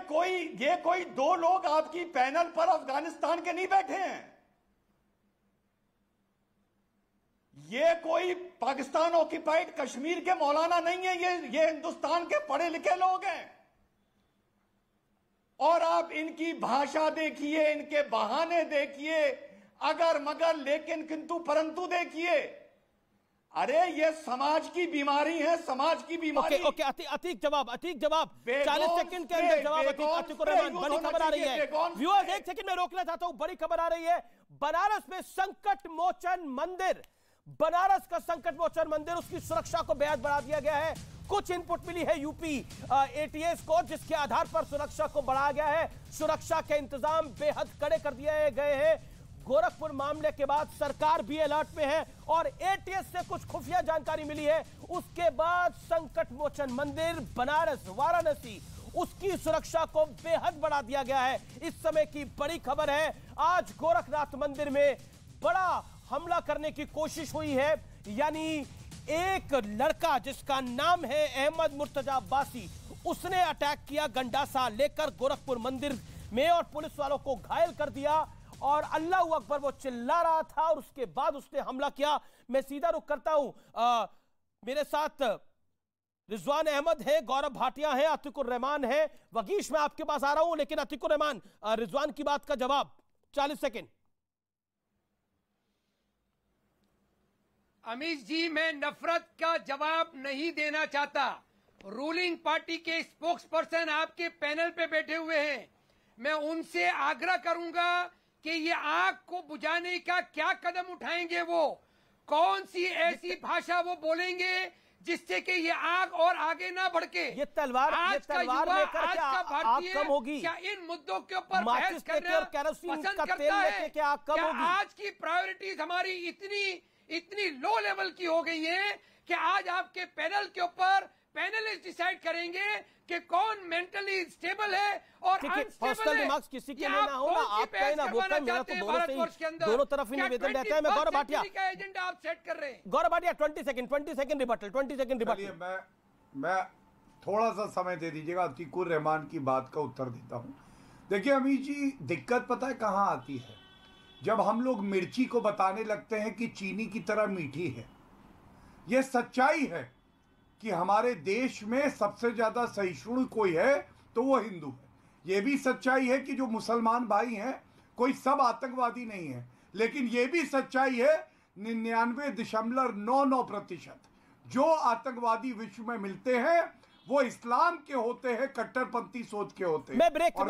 कोई दो लोग आपकी पैनल पर अफगानिस्तान के नहीं बैठे हैं, ये कोई पाकिस्तान ऑक्युपाइड कश्मीर के मौलाना नहीं है, ये हिंदुस्तान के पढ़े लिखे लोग हैं। और आप इनकी भाषा देखिए, इनके बहाने देखिए, अगर मगर लेकिन किंतु परंतु देखिए। अरे ये समाज की बीमारी है, समाज की बीमारी। ओके, अतीक जवाब 40 सेकंड के अंदर जवाब। अतीकुर रहमान, बड़ी खबर आ रही है व्यूअर्स, एक सेकंड में रोकना चाहता हूं, बड़ी खबर आ रही है। बनारस में संकट मोचन मंदिर, बनारस का संकट मोचन मंदिर, उसकी सुरक्षा को बेहद बढ़ा दिया गया है। कुछ इनपुट मिली है यूपी एटीएस को, जिसके आधार पर सुरक्षा को बढ़ाया गया है। सुरक्षा के इंतजाम बेहद कड़े कर दिए गए हैं। गोरखपुर मामले के बाद सरकार भी अलर्ट में है, और एटीएस से कुछ खुफिया जानकारी मिली है। उसके बाद संकट मोचन मंदिर बनारस वाराणसी, उसकी सुरक्षा को बेहद बढ़ा दिया गया है। इस समय की बड़ी खबर है, आज गोरखनाथ मंदिर में बड़ा हमला करने की कोशिश हुई है। यानी एक लड़का जिसका नाम है अहमद मुर्तजा अब्बासी, उसने अटैक किया गंडासा लेकर गोरखपुर मंदिर में, और पुलिस वालों को घायल कर दिया, और अल्लाहू अकबर वो चिल्ला रहा था, और उसके बाद उसने हमला किया। मैं सीधा रुख करता हूं, मेरे साथ रिजवान अहमद है, गौरव भाटिया है, अतिकुर रहमान है। वगीश, मैं आपके पास आ रहा हूं, लेकिन अतिकुर रहमान, रिजवान की बात का जवाब 40 सेकेंड। अमीश जी, मैं नफरत का जवाब नहीं देना चाहता। रूलिंग पार्टी के स्पोक्स पर्सन आपके पैनल पे बैठे हुए हैं। मैं उनसे आग्रह करूंगा कि ये आग को बुझाने का क्या कदम उठाएंगे, वो कौन सी ऐसी भाषा वो बोलेंगे जिससे कि ये आग और आगे ना भड़के। ये तलवार लेकर आग कम होगी? क्या इन मुद्दों के ऊपर बहस करना पसंद करता है? क्या आज की प्रायोरिटीज हमारी इतनी लो लेवल की हो गई है कि आज आपके पैनल के ऊपर पैनलिस्ट डिसाइड करेंगे कि कौन मेंटली स्टेबल है और पर्सनल रिमार्क्स किसी के लिए ना हो ना, आप कहें ना वो कहें, मेरा तो दोनों तरफ ही निवेदन रहता है। मैं गौरव भाटिया का एजेंडा आप सेट कर रहे हैं। Gaurav Bhatia 20 second rebuttal, 20 second rebuttal. मैं थोड़ा सा समय दे दीजिएगा, अतीकुर रहमान की बात का उत्तर देता हूं। देखिए अमीश जी, दिक्कत पता है कहां आती है? जब हम लोग मिर्ची को बताने लगते हैं कि चीनी की तरह मीठी है। यह सच्चाई है कि हमारे देश में सबसे ज्यादा सहिष्णु कोई है तो वो हिंदू है। यह भी सच्चाई है कि जो मुसलमान भाई हैं कोई सब आतंकवादी नहीं है। लेकिन यह भी सच्चाई है 99.99% जो आतंकवादी विश्व में मिलते हैं वो इस्लाम के होते हैं, कट्टरपंथी सोच के होते हैं। मैं ब्रेक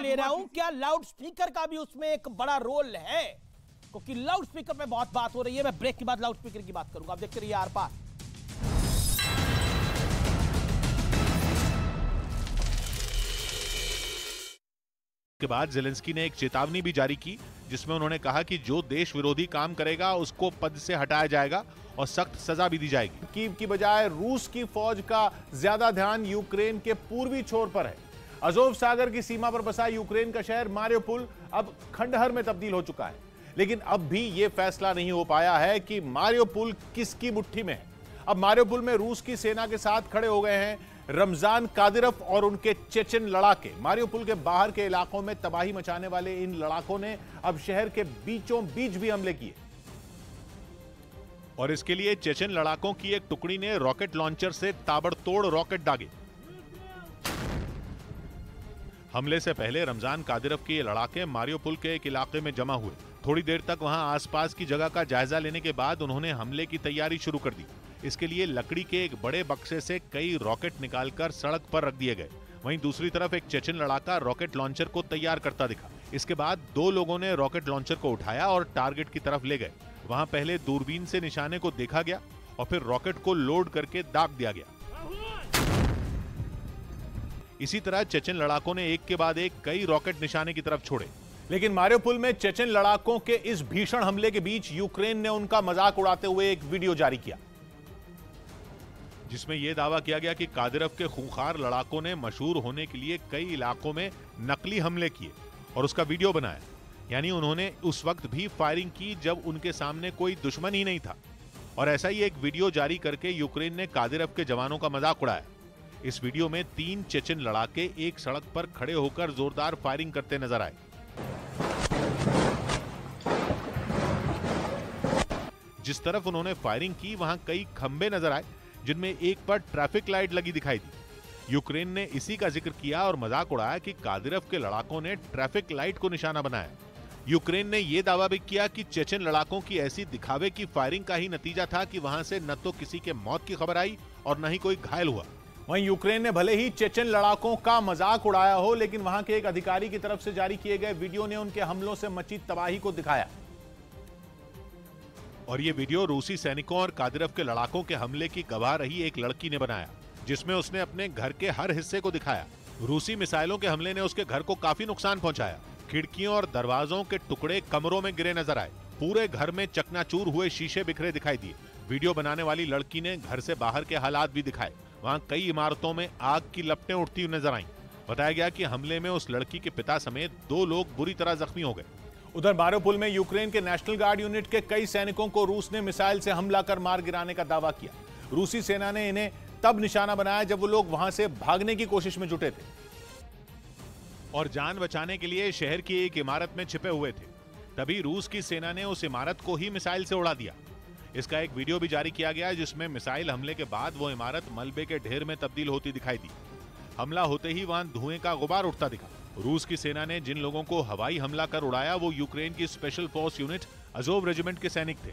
ले रहा हूं। क्या लाउड स्पीकर का भी उसमें एक बड़ा रोल है? क्योंकि लाउड स्पीकर पे बहुत बात हो रही है। मैं ब्रेक के बाद लाउड स्पीकर की बात करूंगा। आप देखते रहिए आर पार। के बाद जेलेंस्की ने एक चेतावनी भी जारी की, जिसमें उन्होंने कहा कि जो देश विरोधी काम करेगा उसको पद से हटाया जाएगा और सख्त सजा भी दी जाएगी। कीव की बजाय रूस की फौज का ज्यादा ध्यान यूक्रेन के पूर्वी छोर पर है। अजोव सागर की सीमा पर बसा यूक्रेन का शहर मारियोपोल अब खंडहर में तब्दील हो चुका है। लेकिन अब भी यह फैसला नहीं हो पाया है कि मारियोपोल किसकी मुट्ठी में है। अब मारियोपोल में रूस की सेना के साथ खड़े हो गए हैं रमजान कादिरफ और उनके चेचन लड़ाके। मारियोपोल के बाहर के इलाकों में तबाही मचाने वाले इन लड़ाकों ने अब शहर के बीचों बीच भी हमले किए। और इसके लिए चेचन लड़ाकों की एक टुकड़ी ने रॉकेट लॉन्चर से ताबड़तोड़ रॉकेट दागे। हमले से पहले रमजान कादिरफ के ये लड़ाके मारियोपोल के एक इलाके में जमा हुए। थोड़ी देर तक वहां आसपास की जगह का जायजा लेने के बाद उन्होंने हमले की तैयारी शुरू कर दी। इसके लिए लकड़ी के एक बड़े बक्से से कई रॉकेट निकालकर सड़क पर रख दिए गए। वहीं दूसरी तरफ एक चेचन लड़ाका रॉकेट लॉन्चर को तैयार करता दिखा। इसके बाद दो लोगों ने रॉकेट लॉन्चर को उठाया और टारगेट की तरफ ले गए। वहां पहले दूरबीन से निशाने को देखा गया और फिर रॉकेट को लोड करके दाग दिया गया। इसी तरह चेचन लड़ाकों ने एक के बाद एक कई रॉकेट निशाने की तरफ छोड़े। लेकिन मारियोपोल में चेचन लड़ाकों के इस भीषण हमले के बीच यूक्रेन ने उनका मजाक उड़ाते हुए एक वीडियो जारी किया, जिसमें यह दावा किया गया कि कादिरफ के खूंखार लड़ाकों ने मशहूर होने के लिए कई इलाकों में नकली हमले किए और उसका वीडियो बनाया। यानी उन्होंने उस वक्त भी फायरिंग की जब उनके सामने कोई दुश्मन ही नहीं था। और ऐसा ही एक वीडियो जारी करके यूक्रेन ने कादिरफ के जवानों का मजाक उड़ाया। इस वीडियो में 3 चेचन लड़ाके एक सड़क पर खड़े होकर जोरदार फायरिंग करते नजर आए। जिस तरफ उन्होंने फायरिंग की वहां कई खंबे नजर आए, जिनमें एक पर ट्रैफिक लाइट लगी दिखाई दी। यूक्रेन ने इसी का जिक्र किया और मजाक उड़ाया कि कादिरफ के लड़ाकों ने ट्रैफिक लाइट को निशाना बनाया। यूक्रेन ने यह दावा भी किया कि चेचन लड़ाकों की ऐसी दिखावे की फायरिंग का ही नतीजा था कि वहां से न तो किसी के मौत की खबर आई और न ही कोई घायल हुआ। वहीं यूक्रेन ने भले ही चेचन लड़ाकों का मजाक उड़ाया हो, लेकिन वहां के एक अधिकारी की तरफ से जारी किए गए वीडियो ने उनके हमलों से मची तबाही को दिखाया। और ये वीडियो रूसी सैनिकों और कादिरफ के लड़ाकों के हमले की गवाह रही एक लड़की ने बनाया, जिसमें उसने अपने घर के हर हिस्से को दिखाया। रूसी मिसाइलों के हमले ने उसके घर को काफी नुकसान पहुंचाया। खिड़कियों और दरवाजों के टुकड़े कमरों में गिरे नजर आए। पूरे घर में चकनाचूर हुए शीशे बिखरे दिखाई दिए। वीडियो बनाने वाली लड़की ने घर से बाहर के हालात भी दिखाए। वहां कई इमारतों में आग की लपटें उठती हुई नजर आईं। बताया गया कि हमले में उस लड़की के पिता समेत 2 लोग बुरी तरह जख्मी हो गए। उधर मारियोपोल में यूक्रेन के नेशनल गार्ड यूनिट के कई सैनिकों को रूस ने मिसाइल से हमला कर मार गिराने का दावा किया। रूसी सेना ने इन्हें तब निशाना बनाया जब वो लोग वहां से भागने की कोशिश में जुटे थे और जान बचाने के लिए शहर की एक इमारत में छिपे हुए थे। तभी रूस की सेना ने उस इमारत को ही मिसाइल से उड़ा दिया। इसका एक वीडियो भी जारी किया गया जिसमें मिसाइल हमले के बाद वो इमारत मलबे के ढेर में तब्दील होती दिखाई दी। हमला होते ही वहां धुएं का गुबार उठता दिखा। रूस की सेना ने जिन लोगों को हवाई हमला कर उड़ाया वो यूक्रेन की special force unit Azov regiment के सैनिक थे।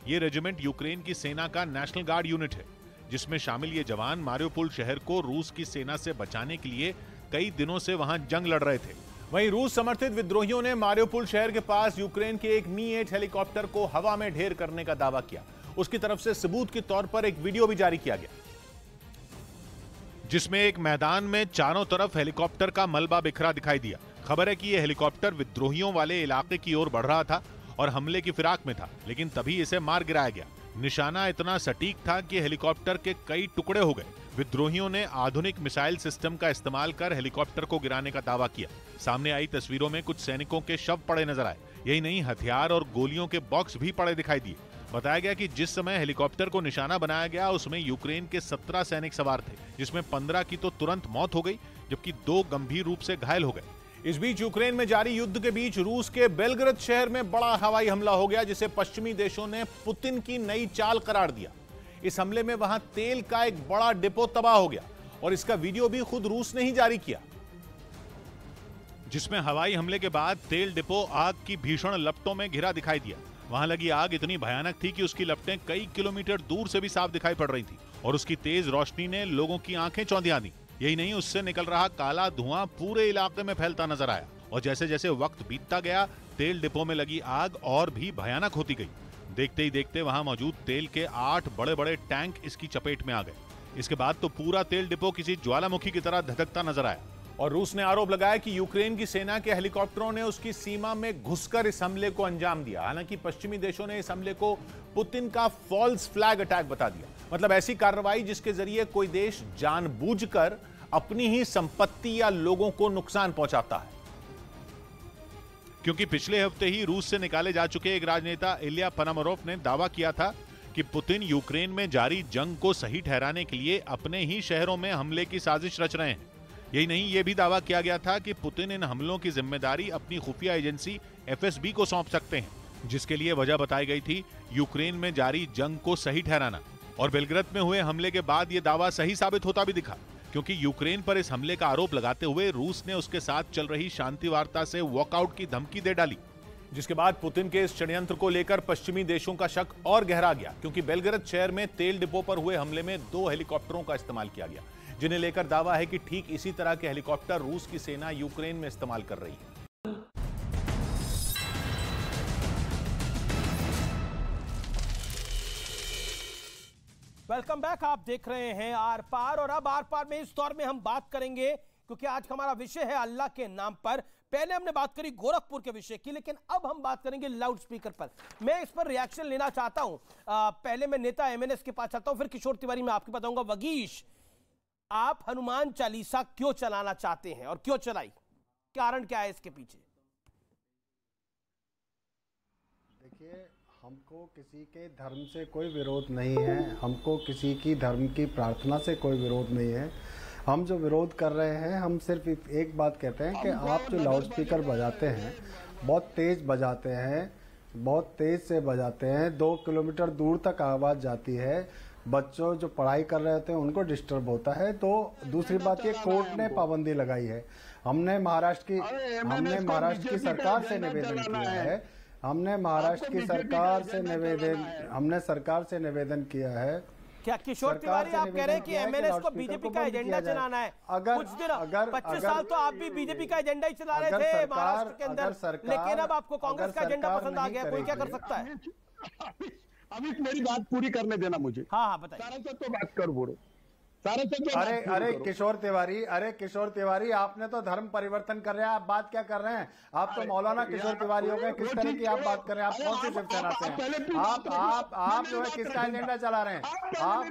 ये रेजिमेंट यूक्रेन की सेना का नेशनल गार्ड यूनिट है, जिसमें शामिल ये जवान मारियोपोल शहर को रूस की सेना से बचाने के लिए कई दिनों से वहां जंग लड़ रहे थे। वहीं रूस समर्थित विद्रोहियों ने मारियोपोल शहर के पास यूक्रेन के एक मी-8 हेलीकॉप्टर को हवा में ढेर करने का दावा किया। उसकी तरफ से सबूत के तौर पर एक वीडियो भी जारी किया गया, जिसमें एक मैदान में चारों तरफ हेलीकॉप्टर का मलबा बिखरा दिखाई दिया। खबर है कि यह हेलीकॉप्टर विद्रोहियों वाले इलाके की ओर बढ़ रहा था और हमले की फिराक में था, लेकिन तभी इसे मार गिराया गया। निशाना इतना सटीक था कि हेलीकॉप्टर के कई टुकड़े हो गए। विद्रोहियों ने आधुनिक मिसाइल सिस्टम का इस्तेमाल कर हेलीकॉप्टर को गिराने का दावा किया। सामने आई तस्वीरों में कुछ सैनिकों के शव पड़े नजर आए। यही नहीं, हथियार और गोलियों के बॉक्स भी पड़े दिखाई दिए। बताया गया कि जिस समय हेलीकॉप्टर को निशाना बनाया गया उसमें यूक्रेन के 17 सैनिक सवार थे, जिसमें 15 की तो तुरंत मौत हो गई जबकि 2 गंभीर रूप से घायल हो गए। इस बीच यूक्रेन में जारी युद्ध के बीच रूस के बेलग्राद शहर में बड़ा हवाई हमला हो गया, जिसे पश्चिमी देशों ने पुतिन की नई चाल करार दिया। इस हमले में वहां तेल का एक बड़ा डिपो तबाह हो गया और इसका वीडियो भी खुद रूस ने ही जारी किया, जिसमें हवाई हमले के बाद तेल डिपो आग की भीषण लपटों में घिरा दिखाई दिया। वहां लगी आग इतनी भयानक थी कि उसकी लपटें कई किलोमीटर दूर से भी साफ दिखाई पड़ रही थी और उसकी तेज रोशनी ने लोगों की आंखें चौंधिया दी। यही नहीं, उससे निकल रहा काला धुआं पूरे इलाके में फैलता नजर आया और जैसे जैसे वक्त बीतता गया तेल डिपो में लगी आग और भी भयानक होती गई। देखते ही देखते वहां मौजूद तेल के 8 बड़े बड़े टैंक इसकी चपेट में आ गए। इसके बाद तो पूरा तेल डिपो किसी ज्वालामुखी की तरह धधकता नजर आया। और रूस ने आरोप लगाया कि यूक्रेन की सेना के हेलीकॉप्टरों ने उसकी सीमा में घुसकर इस हमले को अंजाम दिया। हालांकि पश्चिमी देशों ने इस हमले को पुतिन का फॉल्स फ्लैग अटैक बता दिया, मतलब ऐसी कार्रवाई जिसके जरिए कोई देश जानबूझकर अपनी ही संपत्ति या लोगों को नुकसान पहुंचाता है। क्योंकि पिछले हफ्ते ही रूस से निकाले जा चुके एक राजनेता इलिया पनामरोव ने दावा किया था कि पुतिन यूक्रेन में जारी जंग को सही ठहराने के लिए अपने ही शहरों में हमले की साजिश रच रहे हैं। यही नहीं, यह भी दावा किया गया था कि पुतिन इन हमलों की जिम्मेदारी अपनी खुफिया एजेंसी एफएसबी को सौंप सकते हैं, जिसके लिए वजह बताई गई थी यूक्रेन में जारी जंग को सही ठहराना। और बेलग्राद में हुए हमले के बाद यह दावा सही साबित होता भी दिखा, क्योंकि यूक्रेन पर इस हमले का आरोप लगाते हुए रूस ने उसके साथ चल रही शांति वार्ता से वॉकआउट की धमकी दे डाली, जिसके बाद पुतिन के इस षड्यंत्र को लेकर पश्चिमी देशों का शक और गहरा गया, क्योंकि बेलग्राद शहर में तेल डिपो पर हुए हमले में 2 हेलीकॉप्टरों का इस्तेमाल किया गया, जिन्हें लेकर दावा है कि ठीक इसी तरह के हेलीकॉप्टर रूस की सेना यूक्रेन में इस्तेमाल कर रही है। Welcome back. आप देख रहे हैं आर पार, और अब आर पार में इस दौर में हम बात करेंगे, क्योंकि आज हमारा विषय है अल्लाह के नाम पर। पहले हमने बात करी गोरखपुर के विषय की, लेकिन अब हम बात करेंगे लाउड स्पीकर पर। मैं इस पर रिएक्शन लेना चाहता हूं। पहले मैं नेता एमएनएस के पास चलता हूं, फिर किशोर तिवारी में आपको बताऊंगा। वगीश, आप हनुमान चालीसा क्यों चलाना चाहते हैं और क्यों चलाई, कारण क्या है इसके पीछे? देखिए, हमको किसी के धर्म से कोई विरोध नहीं है, हमको किसी की धर्म की प्रार्थना से कोई विरोध नहीं है। हम जो विरोध कर रहे हैं, हम सिर्फ एक बात कहते हैं कि आप जो लाउड स्पीकर बजाते हैं, बहुत तेज़ बजाते हैं, बहुत तेज़ से बजाते हैं, 2 किलोमीटर दूर तक आवाज़ जाती है, बच्चों जो पढ़ाई कर रहे होते हैं उनको डिस्टर्ब होता है। तो दूसरी बात ये कोर्ट ने पाबंदी लगाई है। हमने महाराष्ट्र की सरकार से निवेदन किया है, हमने सरकार से निवेदन किया है। क्या किशोर तिवारी आप कह रहे हैं कि एमएनएस को बीजेपी का एजेंडा चलाना है? कुछ दिन 25 साल तो आप भी बीजेपी का एजेंडा ही चला रहे थे महाराष्ट्र के अंदर, लेकिन अब आपको कांग्रेस का एजेंडा पसंद आ गया। कोई क्या कर सकता है? अभी मेरी बात पूरी करने देना मुझे। हाँ बताइए। सारा से तो बात कर बोलो। अरे किशोर तिवारी, आपने तो धर्म परिवर्तन कर रहे हैं। आप बात क्या कर रहे हैं? आप तो मौलाना किशोर तिवारी हो गए। किस तरह की आप बात कर रहे हैं? आप कौन सी शिवसेना से हैं? आप जो है किसका एजेंडा चला रहे हैं?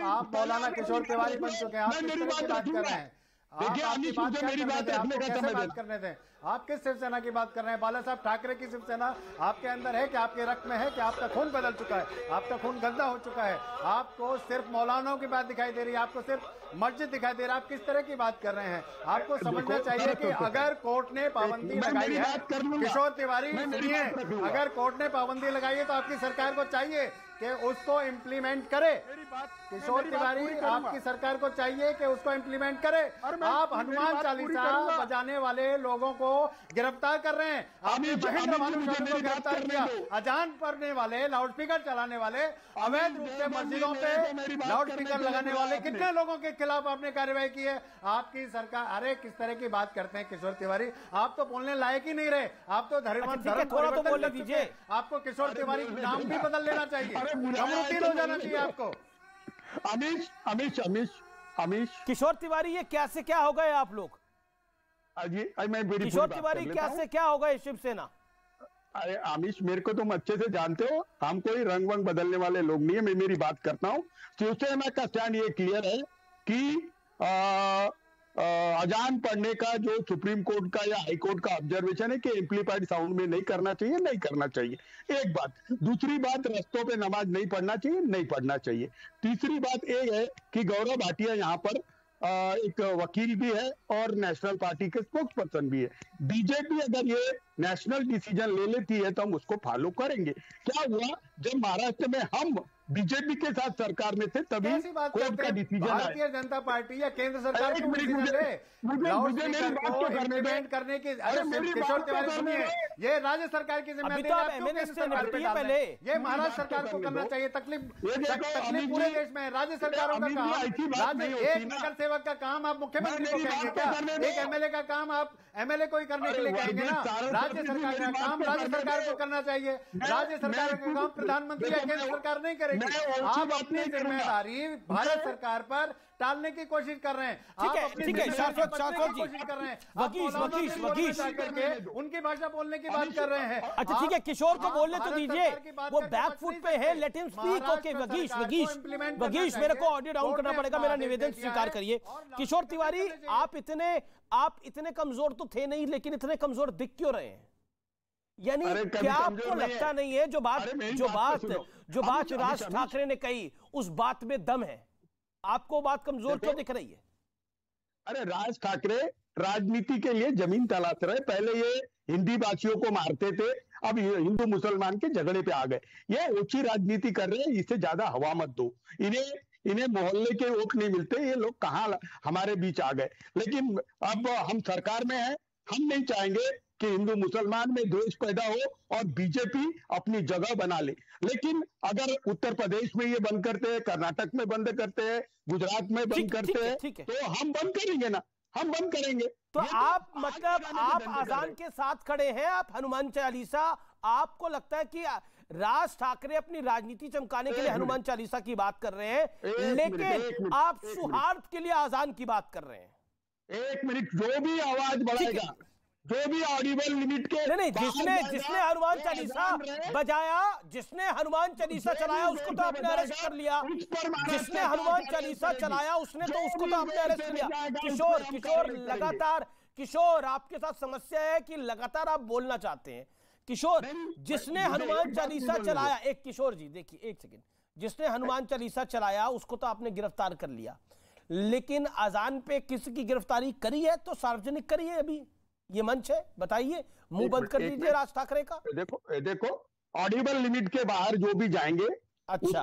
आप मौलाना किशोर तिवारी बन चुके हैं। आप किस तरह की बात कर रहे हैं? आपकी बात कैसे बात करने थे? आप किस शिवसेना की बात कर रहे हैं? बाला साहब ठाकरे की शिवसेना आपके अंदर है कि आपके रक्त में है कि आपका खून बदल चुका है? आपका खून गंदा हो चुका है। आपको सिर्फ मौलानाओं की बात दिखाई दे रही है, आपको सिर्फ मस्जिद दिखाई दे रहा है। आप किस तरह की बात कर रहे हैं? आपको समझना चाहिए कि अगर कोर्ट ने पाबंदी लगाई है, किशोर तिवारी सुनिए, अगर कोर्ट ने पाबंदी लगाई है तो आपकी सरकार को चाहिए कि उसको इम्प्लीमेंट करे। किशोर तिवारी, आपकी सरकार को चाहिए कि उसको इम्प्लीमेंट करे। आप हनुमान चालीसा बजाने वाले लोगों को गिरफ्तार कर रहे हैं। आपने महेंद्र भानुशाली को गिरफ्तार किया। अजान पढ़ने वाले, लाउडस्पीकर चलाने वाले, अवैध रूप से मस्जिदों पे लाउडस्पीकर लगाने वाले कितने लोगों के खिलाफ आपने कार्रवाई की है? आपकी सरकार, अरे किस तरह की बात करते हैं किशोर तिवारी, आप तो बोलने लायक ही नहीं रहे। आप तो धर्म थोड़ा तो बोलने दीजिए। आपको किशोर तिवारी नाम भी बदल लेना चाहिए, कमरुद्दीन हो जाना चाहिए आपको। अमीश किशोर तिवारी, ये क्या से क्या हो गए आप लोग? किशोर तिवारी क्या से क्या हो गए शिवसेना? अरे अमीश, मेरे को तुम अच्छे से जानते हो, हम कोई रंग वंग बदलने वाले लोग नहीं है। मैं मेरी बात करता हूँ। शिवसेना का स्टैंड ये क्लियर है कि अजान पढ़ने का जो सुप्रीम कोर्ट का या हाई कोर्ट का ऑब्जर्वेशन है कि एम्पलीफाइड साउंड में नहीं करना चाहिए, नहीं करना चाहिए। एक बात। दूसरी बात, रस्तों पे नमाज नहीं पढ़ना चाहिए, नहीं पढ़ना चाहिए। तीसरी बात ये है कि गौरव भाटिया यहाँ पर एक वकील भी है और नेशनल पार्टी के स्पोक्स पर्सन भी है। बीजेपी अगर ये नेशनल डिसीजन ले लेती है तो हम उसको फॉलो करेंगे। क्या हुआ जब महाराष्ट्र में हम बीजेपी के साथ सरकार में थे तभी कोर्ट का डिसीजन आया। भारतीय जनता पार्टी या केंद्र सरकार मुझे मेरी बात तो करने दें। करने की, किशोर तिवारी सुनिए, ये राज्य सरकार की जिम्मेदारी पहले, ये महाराष्ट्र सरकार को करना चाहिए। तकलीफ पूरे देश में राज्य सरकारों का काम। एक नगर सेवक का काम आप मुख्यमंत्री को कहेंगे क्या? एक एमएलए का काम आप एमएलए को ही करने के लिए कहेंगे ना? राज्य सरकार का काम राज्य सरकार को करना चाहिए। राज्य सरकार का काम प्रधानमंत्री या केंद्र सरकार नहीं करेगी। आप अपनी जिम्मेदारी भारत सरकार पर टालने की कोशिश कर रहे हैं। ठीक है, शाश्वत जी, कोशिश कर रहे हैं। वकीश करके उनकी भाषा बोलने की बात कर रहे हैं। अच्छा ठीक है, किशोर को बोलने तो दीजिए, वो बैकफुट पे है, लेट हिम स्पीक। ओके वकीश, मेरे को ऑडियो डाउन करना पड़ेगा, मेरा निवेदन स्वीकार करिए। किशोर तिवारी, आप इतने कमजोर तो थे नहीं, लेकिन इतने कमजोर दिख क्यों रहे हैं? यानी क्या आपको लगता नहीं है जो बात राज ठाकरे ने कही उस बात में दम है? आपको बात कमजोर क्यों दिख रही है? अरे राज ठाकरे राजनीति के लिए जमीन तलाश रहे। पहले ये हिंदी भाषियों को मारते थे, अब हिंदू मुसलमान के झगड़े पे आ गए। ये ऊंची राजनीति कर रहे हैं, इससे ज्यादा हवा मत दो। इन्हें मोहल्ले के वोट नहीं मिलते, ये लोग कहाँ हमारे बीच आ गए। लेकिन अब हम सरकार में हैं, हम नहीं चाहेंगे कि हिंदू मुसलमान में द्वेष पैदा हो और बीजेपी अपनी जगह बना ले। लेकिन अगर उत्तर प्रदेश में ये बंद करते हैं, कर्नाटक में बंद करते हैं, गुजरात में बंद करते हैं, तो हम बंद करेंगे ना, हम बंद करेंगे। तो आप मतलब आप आजान के साथ खड़े हैं, आप हनुमान चालीसा, आपको लगता है कि राज ठाकरे अपनी राजनीति चमकाने के लिए हनुमान चालीसा की बात कर रहे हैं, लेकिन आप सौहार्द के लिए आजान की बात कर रहे हैं। एक मिनट, जो भी आवाज बढ़ाएगा, जो भी ऑडिबल लिमिट के नहीं, जिसने हनुमान चालीसा बजाया, जिसने हनुमान चालीसा चलाया उसको तो आपने अरेस्ट कर लिया। जिसने हनुमान चालीसा चलाया उसने तो उसको तो आपने अरेस्ट कर लिया। किशोर लगातार, किशोर आपके साथ समस्या है कि लगातार आप बोलना चाहते हैं। किशोर, जिसने हनुमान चालीसा चलाया, एक किशोर जी देखिए एक सेकेंड, जिसने हनुमान चालीसा चलाया उसको तो आपने गिरफ्तार कर लिया, लेकिन अजान पे किसी की गिरफ्तारी करी है तो सार्वजनिक करी है? अभी ये मंच है, बताइए, मुंह बंद कर दीजिए राज ठाकरे का। देखो ऑडिबल लिमिट के बाहर जो भी जाएंगे, अच्छा,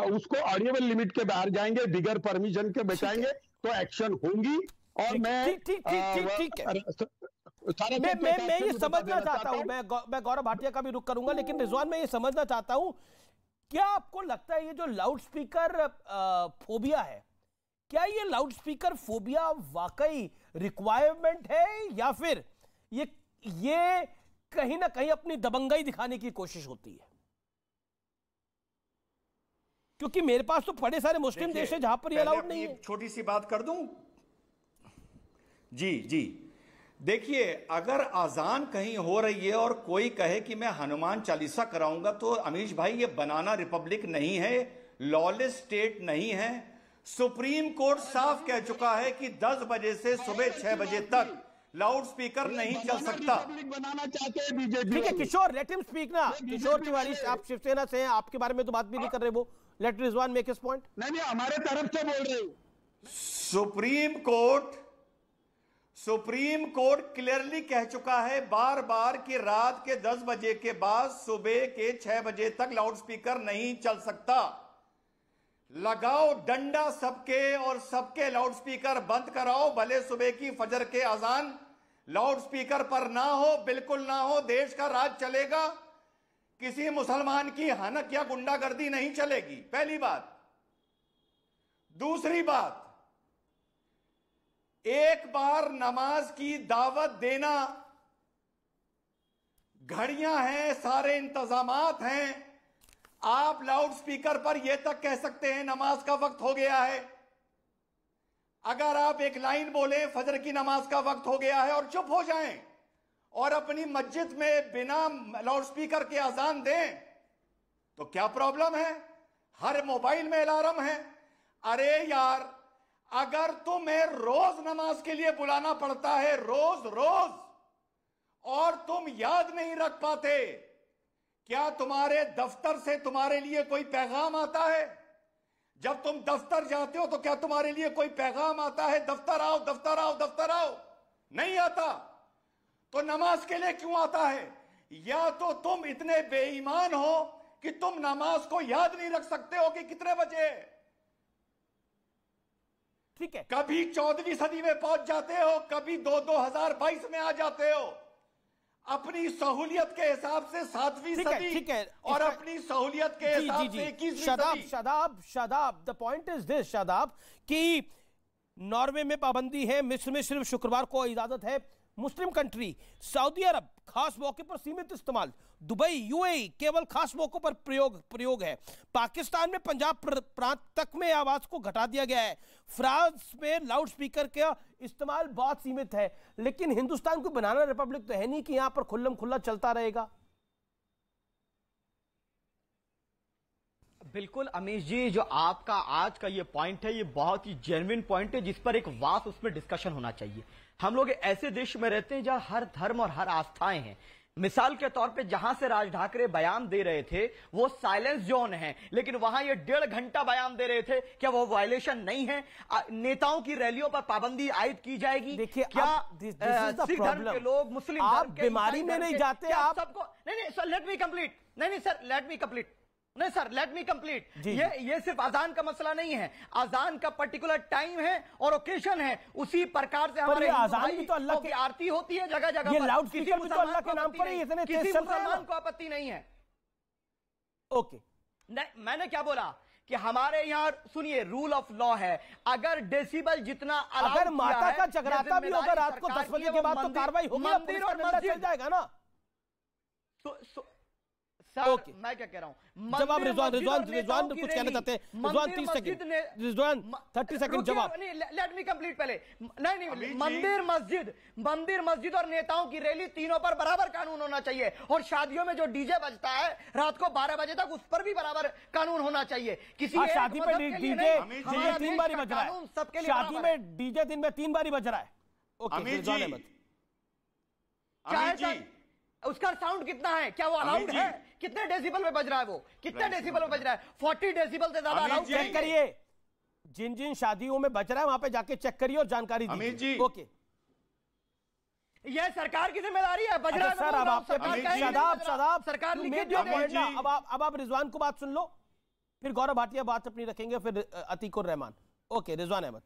उसको ऑडिबल लिमिट के बाहर जाएंगे, बिगर परमिशन के बचाएंगे तो एक्शन होंगी। और मैं ठीक है, मैं ये समझना चाहता हूं, मैं गौरव भाटिया का भी रुख करूंगा, लेकिन रिजवान मैं ये समझना चाहता हूं, क्या आपको लगता है ये जो लाउड स्पीकर फोबिया है, क्या ये लाउड स्पीकर फोबिया वाकई रिक्वायरमेंट है या फिर ये कहीं ना कहीं अपनी दबंगई दिखाने की कोशिश होती है? क्योंकि मेरे पास तो बड़े सारे मुस्लिम देश है जहां पर ये अलाउड नहीं है। छोटी सी बात कर दूं जी, देखिए, अगर अजान कहीं हो रही है और कोई कहे कि मैं हनुमान चालीसा कराऊंगा, तो अमीश भाई ये बनाना रिपब्लिक नहीं है, लॉलेस स्टेट नहीं है। सुप्रीम कोर्ट साफ कह चुका है कि 10 बजे से सुबह 6 बजे तक लाउड स्पीकर नहीं चल सकता। बनाना चाहते हैं बीजेपी। ठीक है किशोर, लेट हिम स्पीक ना। किशोर तिवारी, आप शिवसेना से हैं, आपके बारे में तो बात भी नहीं कर रहे वो। Let Rizwan make his point. नहीं, हमारे तरफ से बोल रहे हो। सुप्रीम कोर्ट क्लियरली कह चुका है बार बार कि रात के 10 बजे के बाद सुबह के 6 बजे तक लाउडस्पीकर नहीं चल सकता। लगाओ डंडा सबके और सबके लाउडस्पीकर बंद कराओ, भले सुबह की फजर के अजान लाउडस्पीकर पर ना हो, बिल्कुल ना हो, देश का राज चलेगा, किसी मुसलमान की हनक या गुंडागर्दी नहीं चलेगी। पहली बात। दूसरी बात, एक बार नमाज की दावत देना, घड़ियां हैं, सारे इंतजामात हैं, आप लाउडस्पीकर पर यह तक कह सकते हैं नमाज का वक्त हो गया है। अगर आप एक लाइन बोले फजर की नमाज का वक्त हो गया है और चुप हो जाएं और अपनी मस्जिद में बिना लाउडस्पीकर के अजान दें तो क्या प्रॉब्लम है? हर मोबाइल में अलार्म है। अरे यार, अगर तुम्हें रोज नमाज के लिए बुलाना पड़ता है, रोज रोज, और तुम याद नहीं रख पाते, क्या तुम्हारे दफ्तर से तुम्हारे लिए कोई पैगाम आता है? जब तुम दफ्तर जाते हो तो क्या तुम्हारे लिए कोई पैगाम आता है, दफ्तर आओ, दफ्तर आओ, दफ्तर आओ? नहीं आता। तो नमाज के लिए क्यों आता है? या तो तुम इतने बेईमान हो कि तुम नमाज को याद नहीं रख सकते हो कि कितने बजे। ठीक है, कभी 14वीं सदी में पहुंच जाते हो, कभी 2022 में आ जाते हो। अपनी सहूलियत के हिसाब से 7वीं सदी, ठीक है, और अपनी सहूलियत के हिसाब से 21वीं सदी। Shadab, the point is this Shadab, कि नॉर्वे में पाबंदी है, मिस्र में सिर्फ शुक्रवार को इजाजत है, मुस्लिम कंट्री सऊदी अरब खास मौके पर सीमित इस्तेमाल, दुबई यूएई केवल खास मौकों पर प्रयोग है, पाकिस्तान में पंजाब प्रांत तक में आवाज को घटा दिया गया है, फ्रांस में लाउडस्पीकर का इस्तेमाल बहुत सीमित है। लेकिन हिंदुस्तान कोई बनाना रिपब्लिक तो है नहीं कि यहां पर खुल्लम खुल्ला चलता रहेगा। बिल्कुल अमीश जी, जो आपका आज का ये पॉइंट है, ये बहुत ही जेन्युइन पॉइंट है जिस पर एक वास्ट उसमें डिस्कशन होना चाहिए। हम लोग ऐसे देश में रहते हैं जहां हर धर्म और हर आस्थाएं हैं। मिसाल के तौर पे जहां से राज ठाकरे बयान दे रहे थे वो साइलेंस जोन है, लेकिन वहां ये 1.5 घंटा बयान दे रहे थे। क्या वो वायलेशन नहीं है? नेताओं की रैलियों पर पाबंदी आयद की जाएगी? देखिए, क्या सिख धर्म के लोग, मुस्लिम धर्म के, बीमारी में नहीं जाते आप सबको? नहीं सर, लेट मी कंप्लीट। नहीं सर, लेट मी कंप्लीट। नहीं सर, लेट मी कंप्लीट। ये सिर्फ अजान का मसला नहीं है, अजान का पर्टिकुलर टाइम है और ओकेजन है। उसी प्रकार से हमारे अजान भी तो अल्लाह की आरती होती है जगह जगह, ये लाउडस्पीकर भी तो अल्लाह के नाम पर ही इतने तेज चल रहे हैं। मुसलमान को आपत्ति नहीं है। ओके, नहीं, मैंने क्या बोला कि हमारे यहाँ सुनिए, रूल ऑफ लॉ है। अगर डेसिबल जितना अगर माता का जगराता भी होगा रात को 10 बजे के बाद तो कार्रवाई होगी, मंदिर और मस्जिद चल जाएगा ना। सर, मैं क्या कह रहा हूं? जवाब रिजवान कुछ कहना चाहते हैं। रिजवान 30 सेकंड, रिजवान 30 सेकंड जवाब। लेट मी कंप्लीट पहले। नहीं, मंदिर मस्जिद और नेताओं की रैली, तीनों पर बराबर कानून होना चाहिए। और शादियों में जो डीजे बजता है रात को 12 बजे तक, उस पर भी बराबर कानून होना चाहिए। किसी शादी में डीजे 3 बार बज रहा है, सबके लिए शादी में डीजे दिन में 3 बार बज रहा है। ओके, रिजवान अहमद, उसका साउंड कितना है? क्या वो अलाउड है? कितने डेसिबल में बज रहा है? वो कितने डेसिबल में बज रहा है? 40 डेसिबल से ज्यादा अलाउड? चेक करिए, जिन शादियों में बज रहा है वहां पे जाके चेक करिए और जानकारी दीजिए। ओके, ये सरकार की जिम्मेदारी है। बज रहा है सर, अब आपके शादाब सरकार अब आप रिजवान को बात सुन लो, फिर गौरव भाटिया बात अपनी रखेंगे, फिर अतीकुर रहमान। ओके, रिजवान अहमद।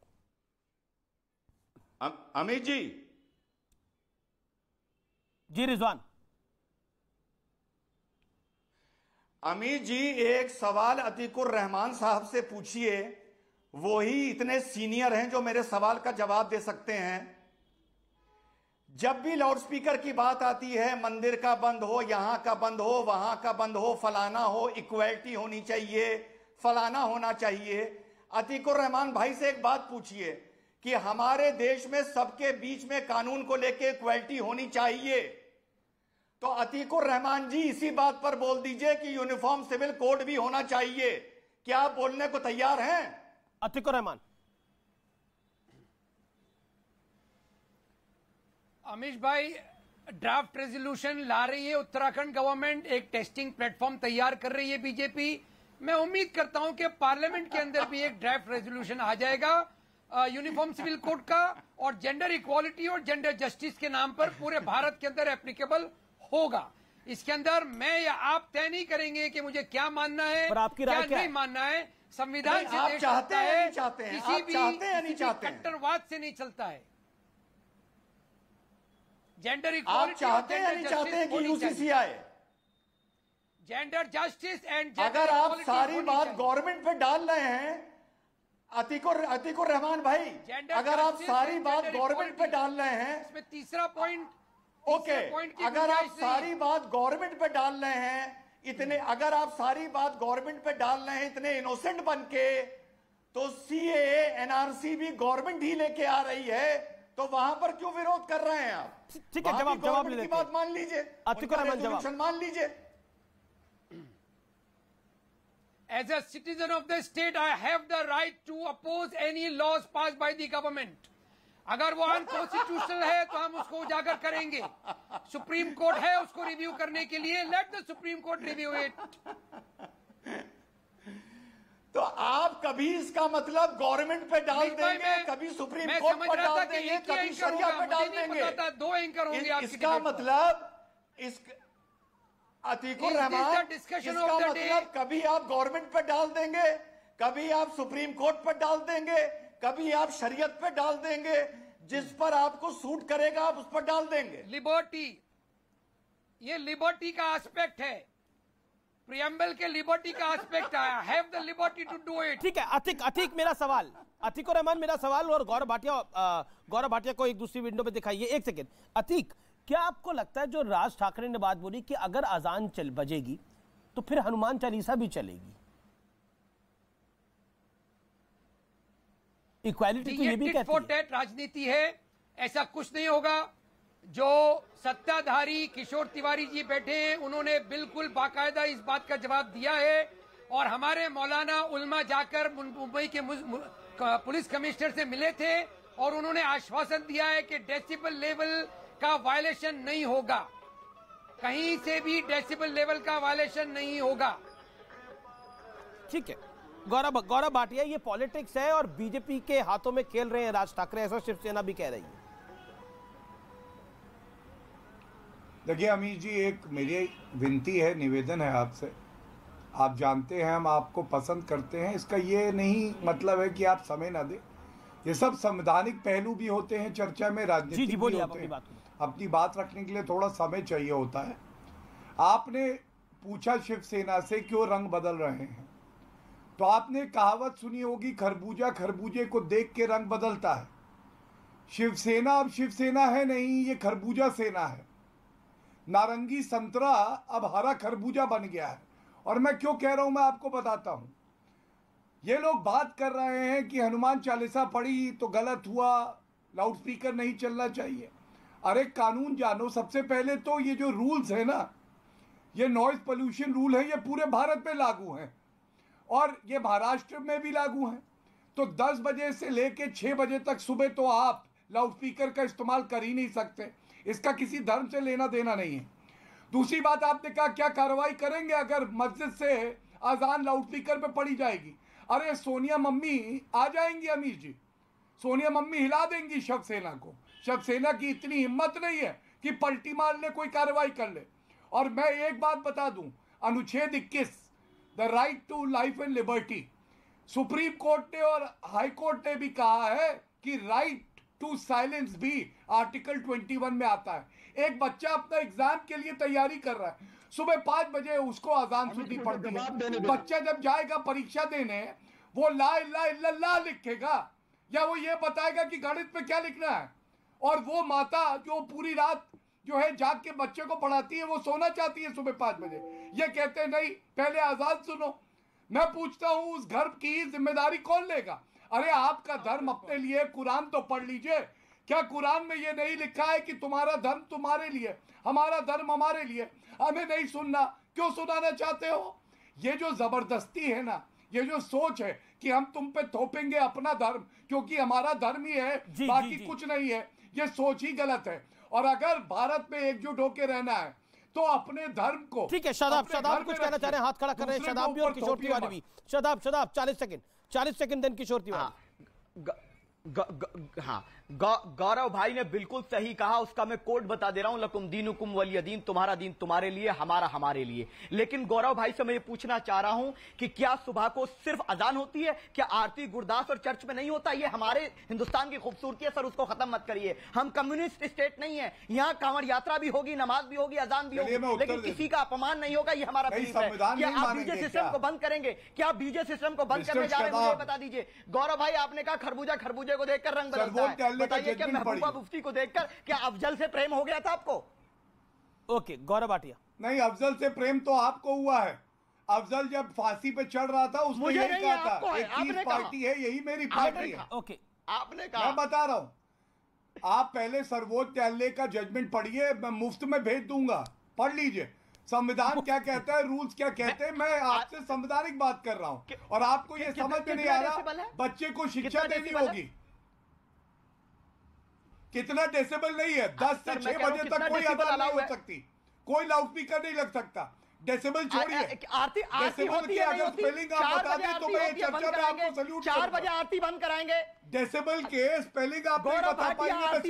अमित जी रिजवान। अमीर जी, एक सवाल अतीकुर रहमान साहब से पूछिए, वो ही इतने सीनियर हैं जो मेरे सवाल का जवाब दे सकते हैं। जब भी लाउडस्पीकर की बात आती है, मंदिर का बंद हो, यहां का बंद हो, वहां का बंद हो, फलाना हो, इक्वलिटी होनी चाहिए, फलाना होना चाहिए। अतीकुर रहमान भाई से एक बात पूछिए कि हमारे देश में सबके बीच में कानून को लेकर इक्वलिटी होनी चाहिए, तो अतीकुर रहमान जी इसी बात पर बोल दीजिए कि यूनिफॉर्म सिविल कोड भी होना चाहिए। क्या आप बोलने को तैयार हैं? अतीकुर रहमान। अमीश भाई, ड्राफ्ट रेजोल्यूशन ला रही है उत्तराखंड गवर्नमेंट, एक टेस्टिंग प्लेटफॉर्म तैयार कर रही है बीजेपी। मैं उम्मीद करता हूं कि पार्लियामेंट के अंदर भी एक ड्राफ्ट रेजोल्यूशन आ जाएगा यूनिफॉर्म सिविल कोड का और जेंडर इक्वालिटी और जेंडर जस्टिस के नाम पर पूरे भारत के अंदर एप्लीकेबल होगा। इसके अंदर मैं या आप तय नहीं करेंगे कि मुझे क्या मानना है, पर आपकी राय क्या नहीं मानना है। संविधान से आप देश चाहते चलता हैं है, नहीं चाहते हैं, किसी आप भी चाहते हैं नहीं चाहते हैं? कट्टरवाद से नहीं चलता है। जेंडर आप इक्वालिटी चाहते हैं नहीं चाहते हैं कि यूसीसी आए? जेंडर जस्टिस एंड अगर आप सारी बात गवर्नमेंट पे डाल रहे हैं अतीकुर रहमान भाई, अगर आप सारी बात गवर्नमेंट पे डाल रहे हैं, इसमें तीसरा पॉइंट ओके, अगर आप सारी बात गवर्नमेंट पे डाल रहे हैं अगर आप सारी बात गवर्नमेंट पे डाल रहे हैं इतने इनोसेंट बन के, तो सीएए एनआरसी भी गवर्नमेंट ही लेके आ रही है, तो वहां पर क्यों विरोध कर रहे हैं आप? ठीक है, जवाब ले लेते हैं। बात मान लीजिए, अतीकुर रहमान जवाब मान लीजिए। As a citizen of the state, I have the right to oppose any laws passed by the government. अगर वो अनकॉन्स्टिट्यूशनल है तो हम उसको उजागर करेंगे। सुप्रीम कोर्ट है उसको रिव्यू करने के लिए, let the supreme court review it. तो आप कभी इसका मतलब गवर्नमेंट पे डाल देंगे, कभी सुप्रीम कोर्ट पर डाल देंगे, कभी शरिया पे डाल देंगे। 2 एंकर होंगे। इसका मतलब अतीकुर रहमान, इसका मतलब कभी आप गवर्नमेंट पे डाल देंगे, कभी आप सुप्रीम कोर्ट पर डाल देंगे, कभी आप शरीयत पे डाल देंगे, जिस पर आपको सूट करेगा आप उस पर डाल देंगे। लिबर्टी, ये लिबर्टी का एस्पेक्ट है, प्रियम्बल के लिबर्टी का एस्पेक्ट आया, have the liberty to do it. ठीक है, अतीक मेरा सवाल, अतीकुर रहमान मेरा सवाल, और गौरव भाटिया को एक दूसरी विंडो पे दिखाइए। एक सेकेंड, अतीक, क्या आपको लगता है जो राज ठाकरे ने बात बोली कि अगर अजान बजेगी तो फिर हनुमान चालीसा भी चलेगी? इक्वालिटी तो ये भी कहती है। राजनीति है, ऐसा कुछ नहीं होगा। जो सत्ताधारी किशोर तिवारी जी बैठे हैं उन्होंने बिल्कुल बाकायदा इस बात का जवाब दिया है, और हमारे मौलाना उल्मा जाकर मुंबई के पुलिस कमिश्नर से मिले थे और उन्होंने आश्वासन दिया है कि डेसिबल लेवल का वायलेशन नहीं होगा, कहीं से भी डेसिबल लेवल का वायलेशन नहीं होगा। ठीक है, गौरव भाटिया, ये पॉलिटिक्स है और बीजेपी के हाथों में खेल रहे हैं राज ठाकरे, ऐसा शिवसेना भी कह रही है। देखिए अमीश जी, एक मेरी विनती है, निवेदन है आपसे। आप जानते हैं हम आपको पसंद करते हैं, इसका ये नहीं मतलब है कि आप समय ना दें। ये सब संवैधानिक पहलू भी होते हैं चर्चा में, राजनीतिक भी होते हैं। अपनी बात रखने के लिए थोड़ा समय चाहिए होता है। आपने पूछा शिवसेना से क्यों रंग बदल रहे हैं, तो आपने कहावत सुनी होगी, खरबूजा खरबूजे को देख के रंग बदलता है। शिवसेना अब शिवसेना है नहीं, ये खरबूजा सेना है। नारंगी संतरा अब हरा खरबूजा बन गया है। और मैं क्यों कह रहा हूं, मैं आपको बताता हूं। ये लोग बात कर रहे हैं कि हनुमान चालीसा पढ़ी तो गलत हुआ, लाउड स्पीकर नहीं चलना चाहिए। अरे कानून जानो, सबसे पहले तो ये जो रूल्स है ना, ये नॉइज पोल्यूशन रूल है, ये पूरे भारत में लागू हैं और ये महाराष्ट्र में भी लागू हैं। तो 10 बजे से लेके 6 बजे तक सुबह तो आप लाउड स्पीकर का इस्तेमाल कर ही नहीं सकते, इसका किसी धर्म से लेना देना नहीं है। दूसरी बात, आपने कहा क्या कार्रवाई करेंगे अगर मस्जिद से अजान लाउड स्पीकर पे पड़ी जाएगी? अरे सोनिया मम्मी आ जाएंगी अमीर जी, सोनिया मम्मी हिला देंगी शिवसेना को। शिवसेना की इतनी हिम्मत नहीं है कि पलटी मार ले, कोई कार्रवाई कर ले। और मैं एक बात बता दूं, अनुच्छेद 21 the right to life and liberty, supreme court ने और हाई कोर्ट ने भी कहा है कि राइट टू साइलेंस भी आर्टिकल 21 में आता है। एक बच्चा अपना एग्जाम के लिए तैयारी कर रहा है, सुबह 5 बजे उसको अजान सुननी पड़ती है। बच्चा जब जाएगा परीक्षा देने, वो ला इलाहा इल्लल्लाह लिखेगा या वो ये बताएगा कि गणित में क्या लिखना है? और वो माता जो पूरी रात जो है जाग के बच्चे को पढ़ाती है, वो सोना चाहती है सुबह 5 बजे, ये कहते हैं नहीं पहले अजान सुनो। मैं पूछता हूं उस घर की जिम्मेदारी कौन लेगा? अरे आपका धर्म अपने लिए, कुरान तो पढ़ लीजिए। क्या कुरान में ये नहीं लिखा है कि तुम्हारा धर्म तुम्हारे लिए, हमारा धर्म हमारे लिए? हमें नहीं सुनना, क्यों सुनाना चाहते हो? ये जो जबरदस्ती है ना, ये जो सोच है कि हम तुम पे थोपेंगे अपना धर्म क्योंकि हमारा धर्म ही है, बाकी कुछ नहीं है, ये सोच ही गलत है। और अगर भारत में एकजुट होकर रहना है तो अपने धर्म को। ठीक है, शादाब कुछ कहना चाह रहे हैं, हाथ खड़ा कर रहे हैं शादाब भी और किशोर तिवारी भी। शादाब 40 सेकंड देन किशोर तिवारी। हाँ, गौरव भाई ने बिल्कुल सही कहा। उसका मैं कोड बता दे रहा हूं, लकुम दीनुकुम वलिय दीन, तुम्हारा दीन तुम्हारे लिए, हमारा हमारे लिए। लेकिन गौरव भाई से मैं ये पूछना चाह रहा हूं कि क्या सुबह को सिर्फ अजान होती है? क्या आरती गुरदास और चर्च में नहीं होता? ये हमारे हिंदुस्तान की खूबसूरती है सर, उसको खत्म मत करिए। हम कम्युनिस्ट स्टेट नहीं है, यहाँ कांवड़ यात्रा भी होगी, नमाज भी होगी, अजान भी होगी, लेकिन किसी का अपमान नहीं होगा। ये हमारा बिलीफ है। क्या आप बीजे सिस्टम को बंद करेंगे? क्या आप बीजे सिस्टम को बंद करने जा रहे हैं? मुझे बता दीजिए। गौरव भाई आपने कहा खरबूजा खरबूजे को देखकर रंग बदलता है, बताइए क्या महबूबा मुफ्ती को देखकर क्या अफजल से प्रेम हो गया था आपको? ओके, गौरव भाटिया। नहीं, अफजल से प्रेम तो आपको हुआ है। अफजल जब फांसी पे चढ़ रहा था उसने यही कहा था, एक चीज पार्टी है, यही मेरी पार्टी है। ओके, आपने कहा। मैं बता रहा हूं, आप पहले सर्वोच्च न्यायालय का जजमेंट पढ़िए, मैं मुफ्त में भेज दूंगा, पढ़ लीजिए। संविधान क्या कहता है, रूल्स क्या कहते हैं। मैं आपसे संवैधानिक बात कर रहा हूं और आपको ये समझ में नहीं आ रहा। बच्चे को शिक्षा देनी होगी। कितना डेसिबल नहीं है, 10 से 6 बजे तक कोई अजान नहीं हो सकती, कोई लाउडस्पीकर नहीं लग सकता। डेसिबल छोड़िए, आरती होती है, अगर स्पेलिंग आप बता दें तो मैं चर्चा में आपको सल्यूट 4 बजे आरती बंद कराएंगे। डेसिबल के स्पेलिंग आप नहीं बता पाएंगे, आरती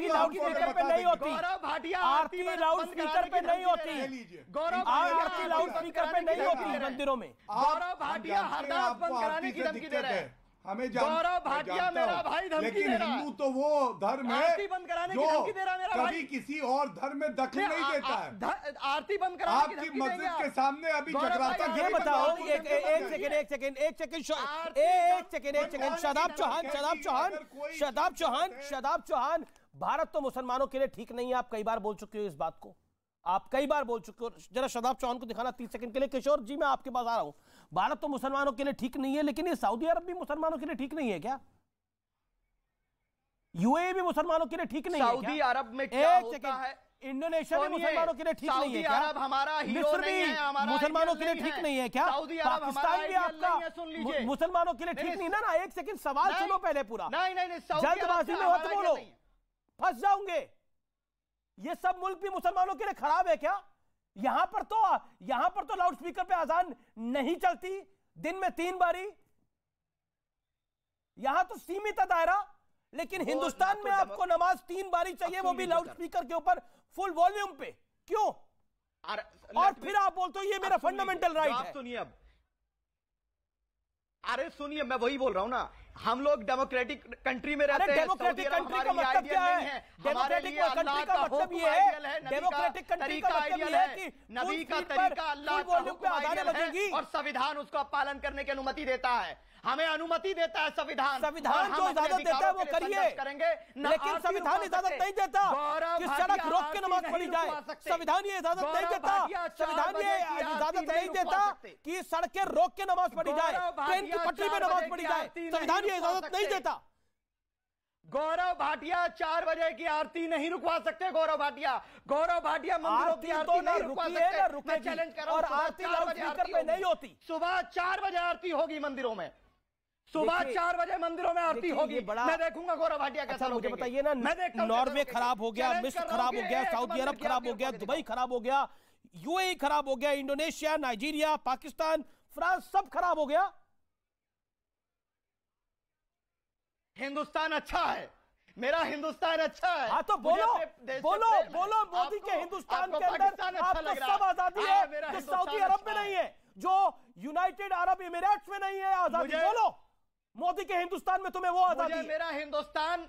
लाउड स्पीकर पे नहीं होती। गौरव भाटिया आरती लाउड स्पीकर पे नहीं होती। गौरव आरती लाउड स्पीकर पे नहीं होती मंदिरों में। गौरव भाटिया हरदास बंद कराने की धमकी दे रहे हैं। हमें गौरव भाटिया मेरा भाई धमकी दे रहा है। हिंदू तो वो धर्म है आरती बंद कराने की धमकी दे रहा है मेरा भाई। कभी किसी और धर्म में दखल नहीं देता है। आरती बंद कराने की आपकी मस्जिद के सामने अभी जगराता। ये बताओ, एक सेकंड, शादाब चौहान, भारत तो मुसलमानों के लिए ठीक नहीं है। आप कई बार बोल चुके हो इस बात को, आप कई बार बोल चुके हो। जरा शादाब चौहान को दिखाना 30 सेकंड के लिए। किशोर जी, मैं आपके पास आ रहा हूं। भारत तो मुसलमानों के लिए ठीक नहीं है, लेकिन ये सऊदी अरब भी मुसलमानों के लिए ठीक नहीं है क्या? यूएई भी मुसलमानों के लिए ठीक नहीं है क्या? सऊदी अरब में क्या होता है? इंडोनेशिया भी मुसलमानों के लिए ठीक नहीं है क्या? हमारा मिस्र भी मुसलमानों के लिए ठीक नहीं है क्या? पाकिस्तान भी आपका मुसलमानों के लिए ठीक नहीं ना? एक सेकंड, सवाल सुनो पहले पूरा। नहीं, जल्दबाजी में मत बोलो, फंस जाओगे। ये सब मुल्क भी मुसलमानों के लिए खराब है क्या? यहां पर तो लाउड स्पीकर पे अजान नहीं चलती, दिन में 3 बारी। यहां तो सीमित है दायरा, लेकिन हिंदुस्तान में आपको नमाज 3 बारी चाहिए, वो भी लाउड स्पीकर के ऊपर फुल वॉल्यूम पे। क्यों? और फिर आप बोलते हो ये मेरा फंडामेंटल राइट है। सुनिए अब, अरे सुनिए, मैं वही बोल रहा हूं ना, हम लोग डेमोक्रेटिक कंट्री में रहते हैं। डेमोक्रेटिक कंट्री का मतलब क्या है? डेमोक्रेटिक कंट्री का मतलब ये है, डेमोक्रेटिक कंट्री का मतलब ये है कि नबी का तरीका अल्लाह का हुक्म है और संविधान उसका पालन करने की अनुमति देता है। हमें अनुमति देता है संविधान। संविधान जो इजाजत देता है वो करिए, लेकिन संविधान इजाजत नहीं देता कि सड़क रोक के नमाज पढ़ी जाए। संविधान ये इजाजत नहीं देता, संविधान ये इजाजत नहीं देता कि सड़कें रोक के नमाज पढ़ी जाए, ट्रेन की पटरी में नमाज पढ़ी जाए। संविधान ये इजाजत नहीं देता। गौरव भाटिया 4 बजे की आरती नहीं रुकवा सकते। गौरव भाटिया मंदिरों की आरती नहीं रुकवा सकते। मैं चैलेंज कर रहा हूं, और आरती लाउड स्पीकर पे नहीं होती। सुबह 4 बजे आरती होगी मंदिरों में, सुबह 4 बजे मंदिरों में आरती होगी। मैं देखूंगा गौरव भाटिया कैसा। मुझे बताइए ना, नॉर्वे खराब हो गया, मिस्र खराब हो गया, सऊदी अरब खराब हो गया, दुबई खराब हो गया, यूएई खराब हो गया, इंडोनेशिया, नाइजीरिया, पाकिस्तान, फ्रांस, सब खराब हो गया। हिंदुस्तान अच्छा है, मेरा हिंदुस्तान अच्छा है। हाँ तो बोलो मोदी के हिंदुस्तान के अंदर आपको सब आजादी है जो सऊदी अरब में नहीं है, जो यूनाइटेड अरब इमिरेट्स में नहीं है आजादी। बोलो मोदी के हिंदुस्तान में तुम्हें वो आजादी है। मेरा हिंदुस्तान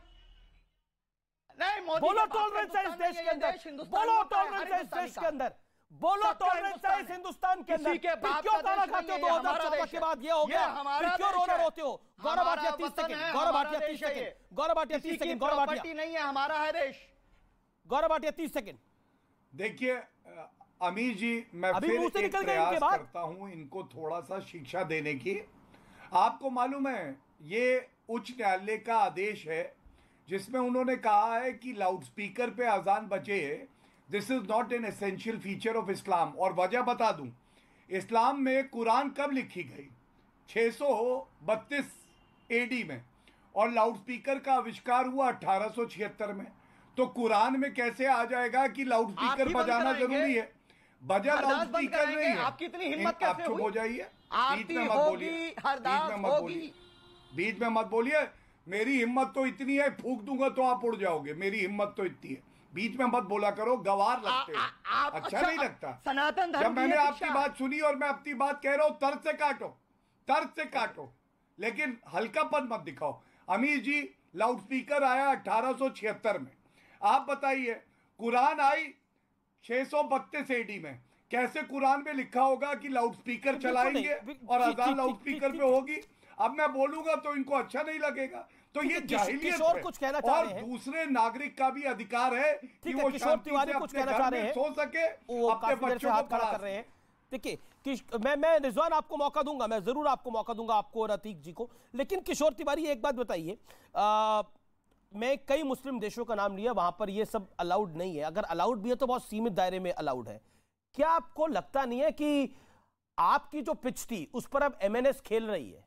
नहीं, मोदी बोलो टॉलरेंस है इस देश के अंदर, बोलो टॉलरेंस है इस देश के अंदर, बोलो टॉलरेंस है इस हिंदुस्तान के अंदर। क्यों गाना खाते हो 2014 के बाद ये हो गया, फिर क्यों रोना रोते हो? Gaurav Bhatia 30 second, Gaurav Bhatia 30 second, Gaurav Bhatia 30 second, Gaurav Bhatia नहीं है, हमारा है देश। गौरव भाटिया 30 सेकंड। देखिए अमीर जी, मैं फिर एक प्रयास करता हूं इनको थोड़ा सा शिक्षा देने की। आपको मालूम है ये उच्च न्यायालय का आदेश है जिसमें उन्होंने कहा है कि लाउडस्पीकर पे अजान बचे। This is not an essential feature of Islam. और वजह बता दूं, इस्लाम में कुरान कब लिखी गई? 632 एडी में, और लाउडस्पीकर का आविष्कार हुआ 1876 में। तो कुरान में कैसे आ जाएगा कि लाउडस्पीकर बजाना जरूरी है? बजा लाउडस्पीकर नहीं है। आपकी इतनी हिम्मत कैसे हुई? हो जाइए, बीच में मत बोलिए, बीच में मत बोलिए। मेरी हिम्मत तो इतनी है, फूंक दूंगा तो आप उड़ जाओगे। मेरी हिम्मत तो इतनी है। बीच में मत बोला करो, गवार लगते हैं। अच्छा नहीं लगता। सनातन धर्म जब मैंने आपकी बात सुनी और मैं अपनी बात कह रहा हूं, तर्क से काटो, तर्क से काटो, लेकिन हल्कापन मत दिखाओ। अमीर जी, लाउडस्पीकर आया 1876 में। आप बताइए, कुरान आई 632 AD में। कैसे कुरान में लिखा होगा कि लाउडस्पीकर चलाएंगे और अजान लाउडस्पीकर पे होगी? अब मैं बोलूंगा तो इनको अच्छा नहीं लगेगा। तो ये जाहिलियत है। कुछ कहना चाह रहे हैं। और दूसरे नागरिक का भी अधिकार है कि वो किशोर तिवारी कुछ कहना चाह रहे हैं, सो सके, अपने बच्चों हाथ को खड़ा कर रहे हैं। देखिए, मैं रिजवान आपको मौका दूंगा, मैं जरूर आपको मौका दूंगा, आपको और अतीक जी को। लेकिन किशोर तिवारी, एक बात बताइए, मैं कई मुस्लिम देशों का नाम लिया, वहां पर ये सब अलाउड नहीं है। अगर अलाउड भी है तो बहुत सीमित दायरे में अलाउड है। क्या आपको लगता नहीं है कि आपकी जो पिच थी उस पर अब MNS खेल रही है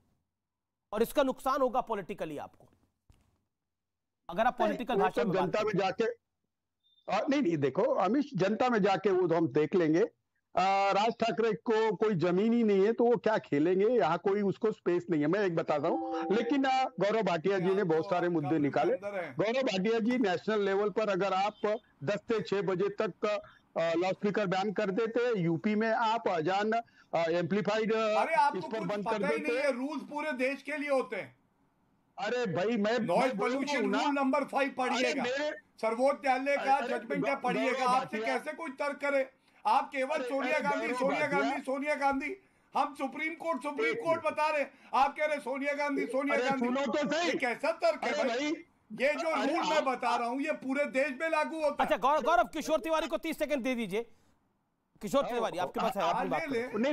और इसका नुकसान होगा पॉलिटिकली आपको, अगर आप पॉलिटिकल भाषा में जनता में जाके? नहीं, देखो अमित, जनता में जाके वो तो हम देख लेंगे। राज ठाकरे को कोई जमीन ही नहीं है तो वो क्या खेलेंगे? यहाँ कोई उसको स्पेस नहीं है। मैं एक बताता हूँ। लेकिन गौरव भाटिया जी ने बहुत सारे मुद्दे निकाले। गौरव भाटिया जी, नेशनल लेवल पर अगर आप 10 से 6 बजे तक लाउड स्पीकर बैन कर देते, यूपी में आप अजान एम्पलीफाइड इस पर बंद कर देते। रूल्स पूरे देश के लिए होते हैं। अरे भाई, मैं नॉइज पोल्यूशन रूल नंबर 5 पढ़िएगा, सर्वोच्च न्यायालय का जजमेंट है, पढ़िएगा। आपसे कैसे कोई तर्क करे? आप केवल सोनिया गांधी, हम सुप्रीम कोर्ट बता रहे, आप कह रहे सोनिया गांधी। ये कैसा तर्क है भाई? ये जो रूल मैं बता रहा हूँ ये पूरे देश में लागू होता है। अच्छा गौरव, किशोर तिवारी को 30 सेकंड दे दीजिए। किशोर तिवारी, आपके पास है,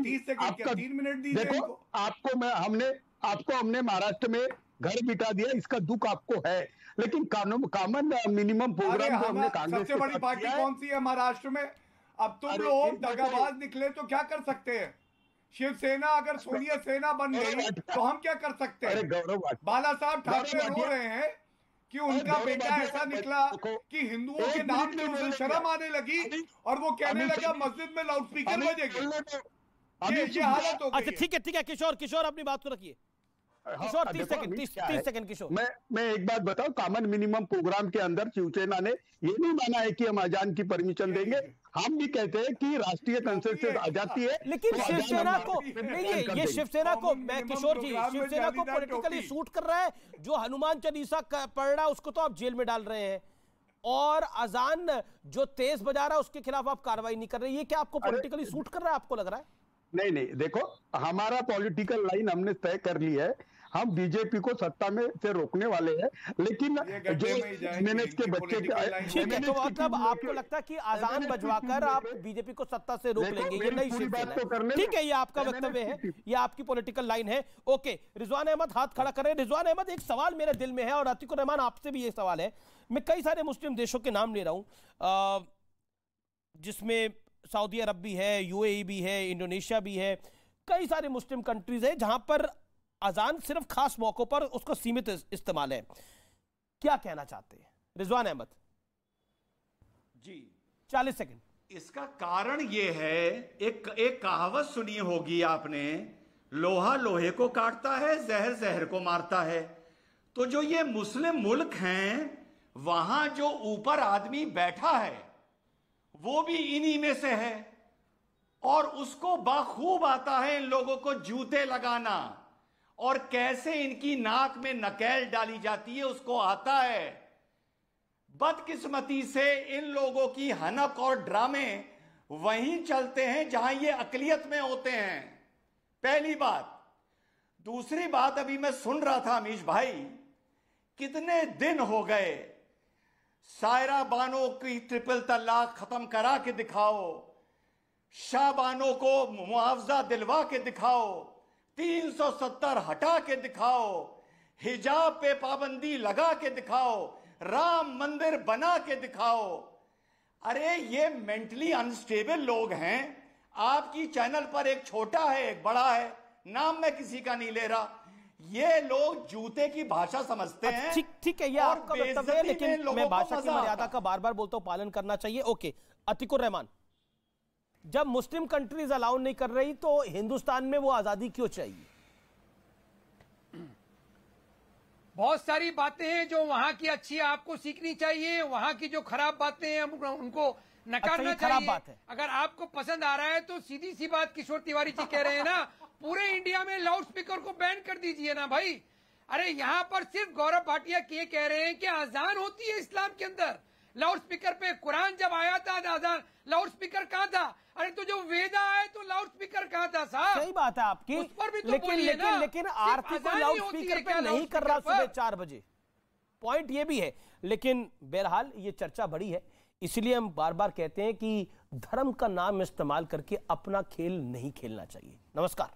30 सेकंड क्या, 3 मिनट दीजिए। देखो, आपको हमने महाराष्ट्र में घर बिठा दिया, इसका दुख आपको है। लेकिन कॉमन मिनिमम प्रोग्राम जो हमने कांग्रेस सबसे बड़ी पार्टी कौन सी है महाराष्ट्र में? अब तुम लोग दगाबाज निकले तो क्या कर सकते हैं? शिवसेना अगर सोनिया सेना बन गई तो हम क्या कर सकते हैं? बाला साहब ठाकरे रो रहे हैं कि उनका बेटा ऐसा निकला कि हिंदुओं के नाम पे उसे शर्म आने लगी और वो कहने लगा मस्जिद में लाउडस्पीकर बजेगी। ये हालत हो गई। अच्छा ठीक है किशोर अपनी बात को रखिए। किशोर 30 सेकंड किशोर। मैं एक बात बताऊं, कॉमन मिनिमम प्रोग्राम के अंदर शिवसेना ने ये नहीं माना है कि हम अजान की परमिशन देंगे। हम भी कहते हैं कि राष्ट्रीय कंसेंसस आ जाती है, लेकिन शिवसेना को नहीं, ये शिवसेना को, मैं किशोर जी, शिवसेना को पॉलिटिकली सूट कर रहा है। जो हनुमान चालीसा पढ़ रहा है उसको तो आप जेल में डाल रहे हैं, और अजान जो तेज बजा रहा है उसके खिलाफ आप कार्रवाई नहीं कर रहे। ये क्या आपको पॉलिटिकली सूट कर रहा है, आपको लग रहा है? नहीं, देखो, हमारा पॉलिटिकल लाइन हमने तय कर ली है। हम बीजेपी को सत्ता में से रोकने वाले हैं, लेकिन जो MNS के बच्चे ठीक है, तो मतलब आपको लगता है कि अजान बजवाकर आप बीजेपी को सत्ता से रोक लेंगे? ये नहीं शिवसेना। ठीक है, ये आपका वक्तव्य है, ये आपकी पॉलिटिकल लाइन है। ओके, रिजवान अहमद हाथ खड़ा कर रहे हैं। रिजवान अहमद, एक सवाल मेरे दिल में है और अतीकुर रहमान आपसे भी ये सवाल है। मैं कई सारे मुस्लिम देशों के नाम ले रहा हूं, जिसमें सऊदी अरब भी है, UAE भी है, इंडोनेशिया भी है, कई सारे मुस्लिम कंट्रीज है जहां पर अजान सिर्फ खास मौकों पर उसको सीमित इस्तेमाल है। क्या कहना चाहते हैं रिजवान अहमद? जी 40 सेकंड। इसका कारण यह है, एक कहावत सुनी होगी आपने, लोहा लोहे को काटता है, जहर जहर को मारता है। तो जो ये मुस्लिम मुल्क हैं, वहां जो ऊपर आदमी बैठा है वो भी इन्हीं में से है, और उसको बाखूब आता है इन लोगों को जूते लगाना, और कैसे इनकी नाक में नकेल डाली जाती है उसको आता है। बदकिस्मती से इन लोगों की हनक और ड्रामे वहीं चलते हैं जहां ये अकलियत में होते हैं। पहली बात। दूसरी बात, अभी मैं सुन रहा था अमीश भाई, कितने दिन हो गए, सायरा बानो की ट्रिपल तलाक खत्म करा के दिखाओ, शाह बानो को मुआवजा दिलवा के दिखाओ, 370 हटा के दिखाओ, हिजाब पे पाबंदी लगा के दिखाओ, राम मंदिर बना के दिखाओ। अरे ये मेंटली अनस्टेबल लोग हैं। आपकी चैनल पर एक छोटा है, एक बड़ा है, नाम मैं किसी का नहीं ले रहा। ये लोग जूते की भाषा समझते हैं। ठीक है, ये आपका वक्तव्य है, लेकिन मैं भाषा की मर्यादा का बार बार बोलता हूं, पालन करना चाहिए। ओके, अतीकुर रहमान, जब मुस्लिम कंट्रीज अलाउ नहीं कर रही तो हिंदुस्तान में वो आजादी क्यों चाहिए? बहुत सारी बातें हैं जो वहाँ की अच्छी आपको सीखनी चाहिए, वहाँ की जो खराब बातें हैं उनको नकारना चाहिए। बात है। अगर आपको पसंद आ रहा है तो सीधी सी बात किशोर तिवारी जी कह रहे हैं ना, पूरे इंडिया में लाउड स्पीकर को बैन कर दीजिए ना भाई। अरे यहाँ पर सिर्फ गौरव भाटिया ये कह रहे हैं कि अजान होती है इस्लाम के अंदर, लाउड स्पीकर पे कुरान जब आया था अजान लाउड स्पीकर कहाँ था? अरे तो जो वेदा है तो लाउड स्पीकर कहाँ था साहब? सही बात है आपकी, उस पर भी तो लेकिन आरती को लाउड स्पीकर पे नहीं कर रहा सुबह 4 बजे, पॉइंट ये भी है। लेकिन बहरहाल ये चर्चा बड़ी है, इसलिए हम बार बार कहते हैं कि धर्म का नाम इस्तेमाल करके अपना खेल नहीं खेलना चाहिए। नमस्कार।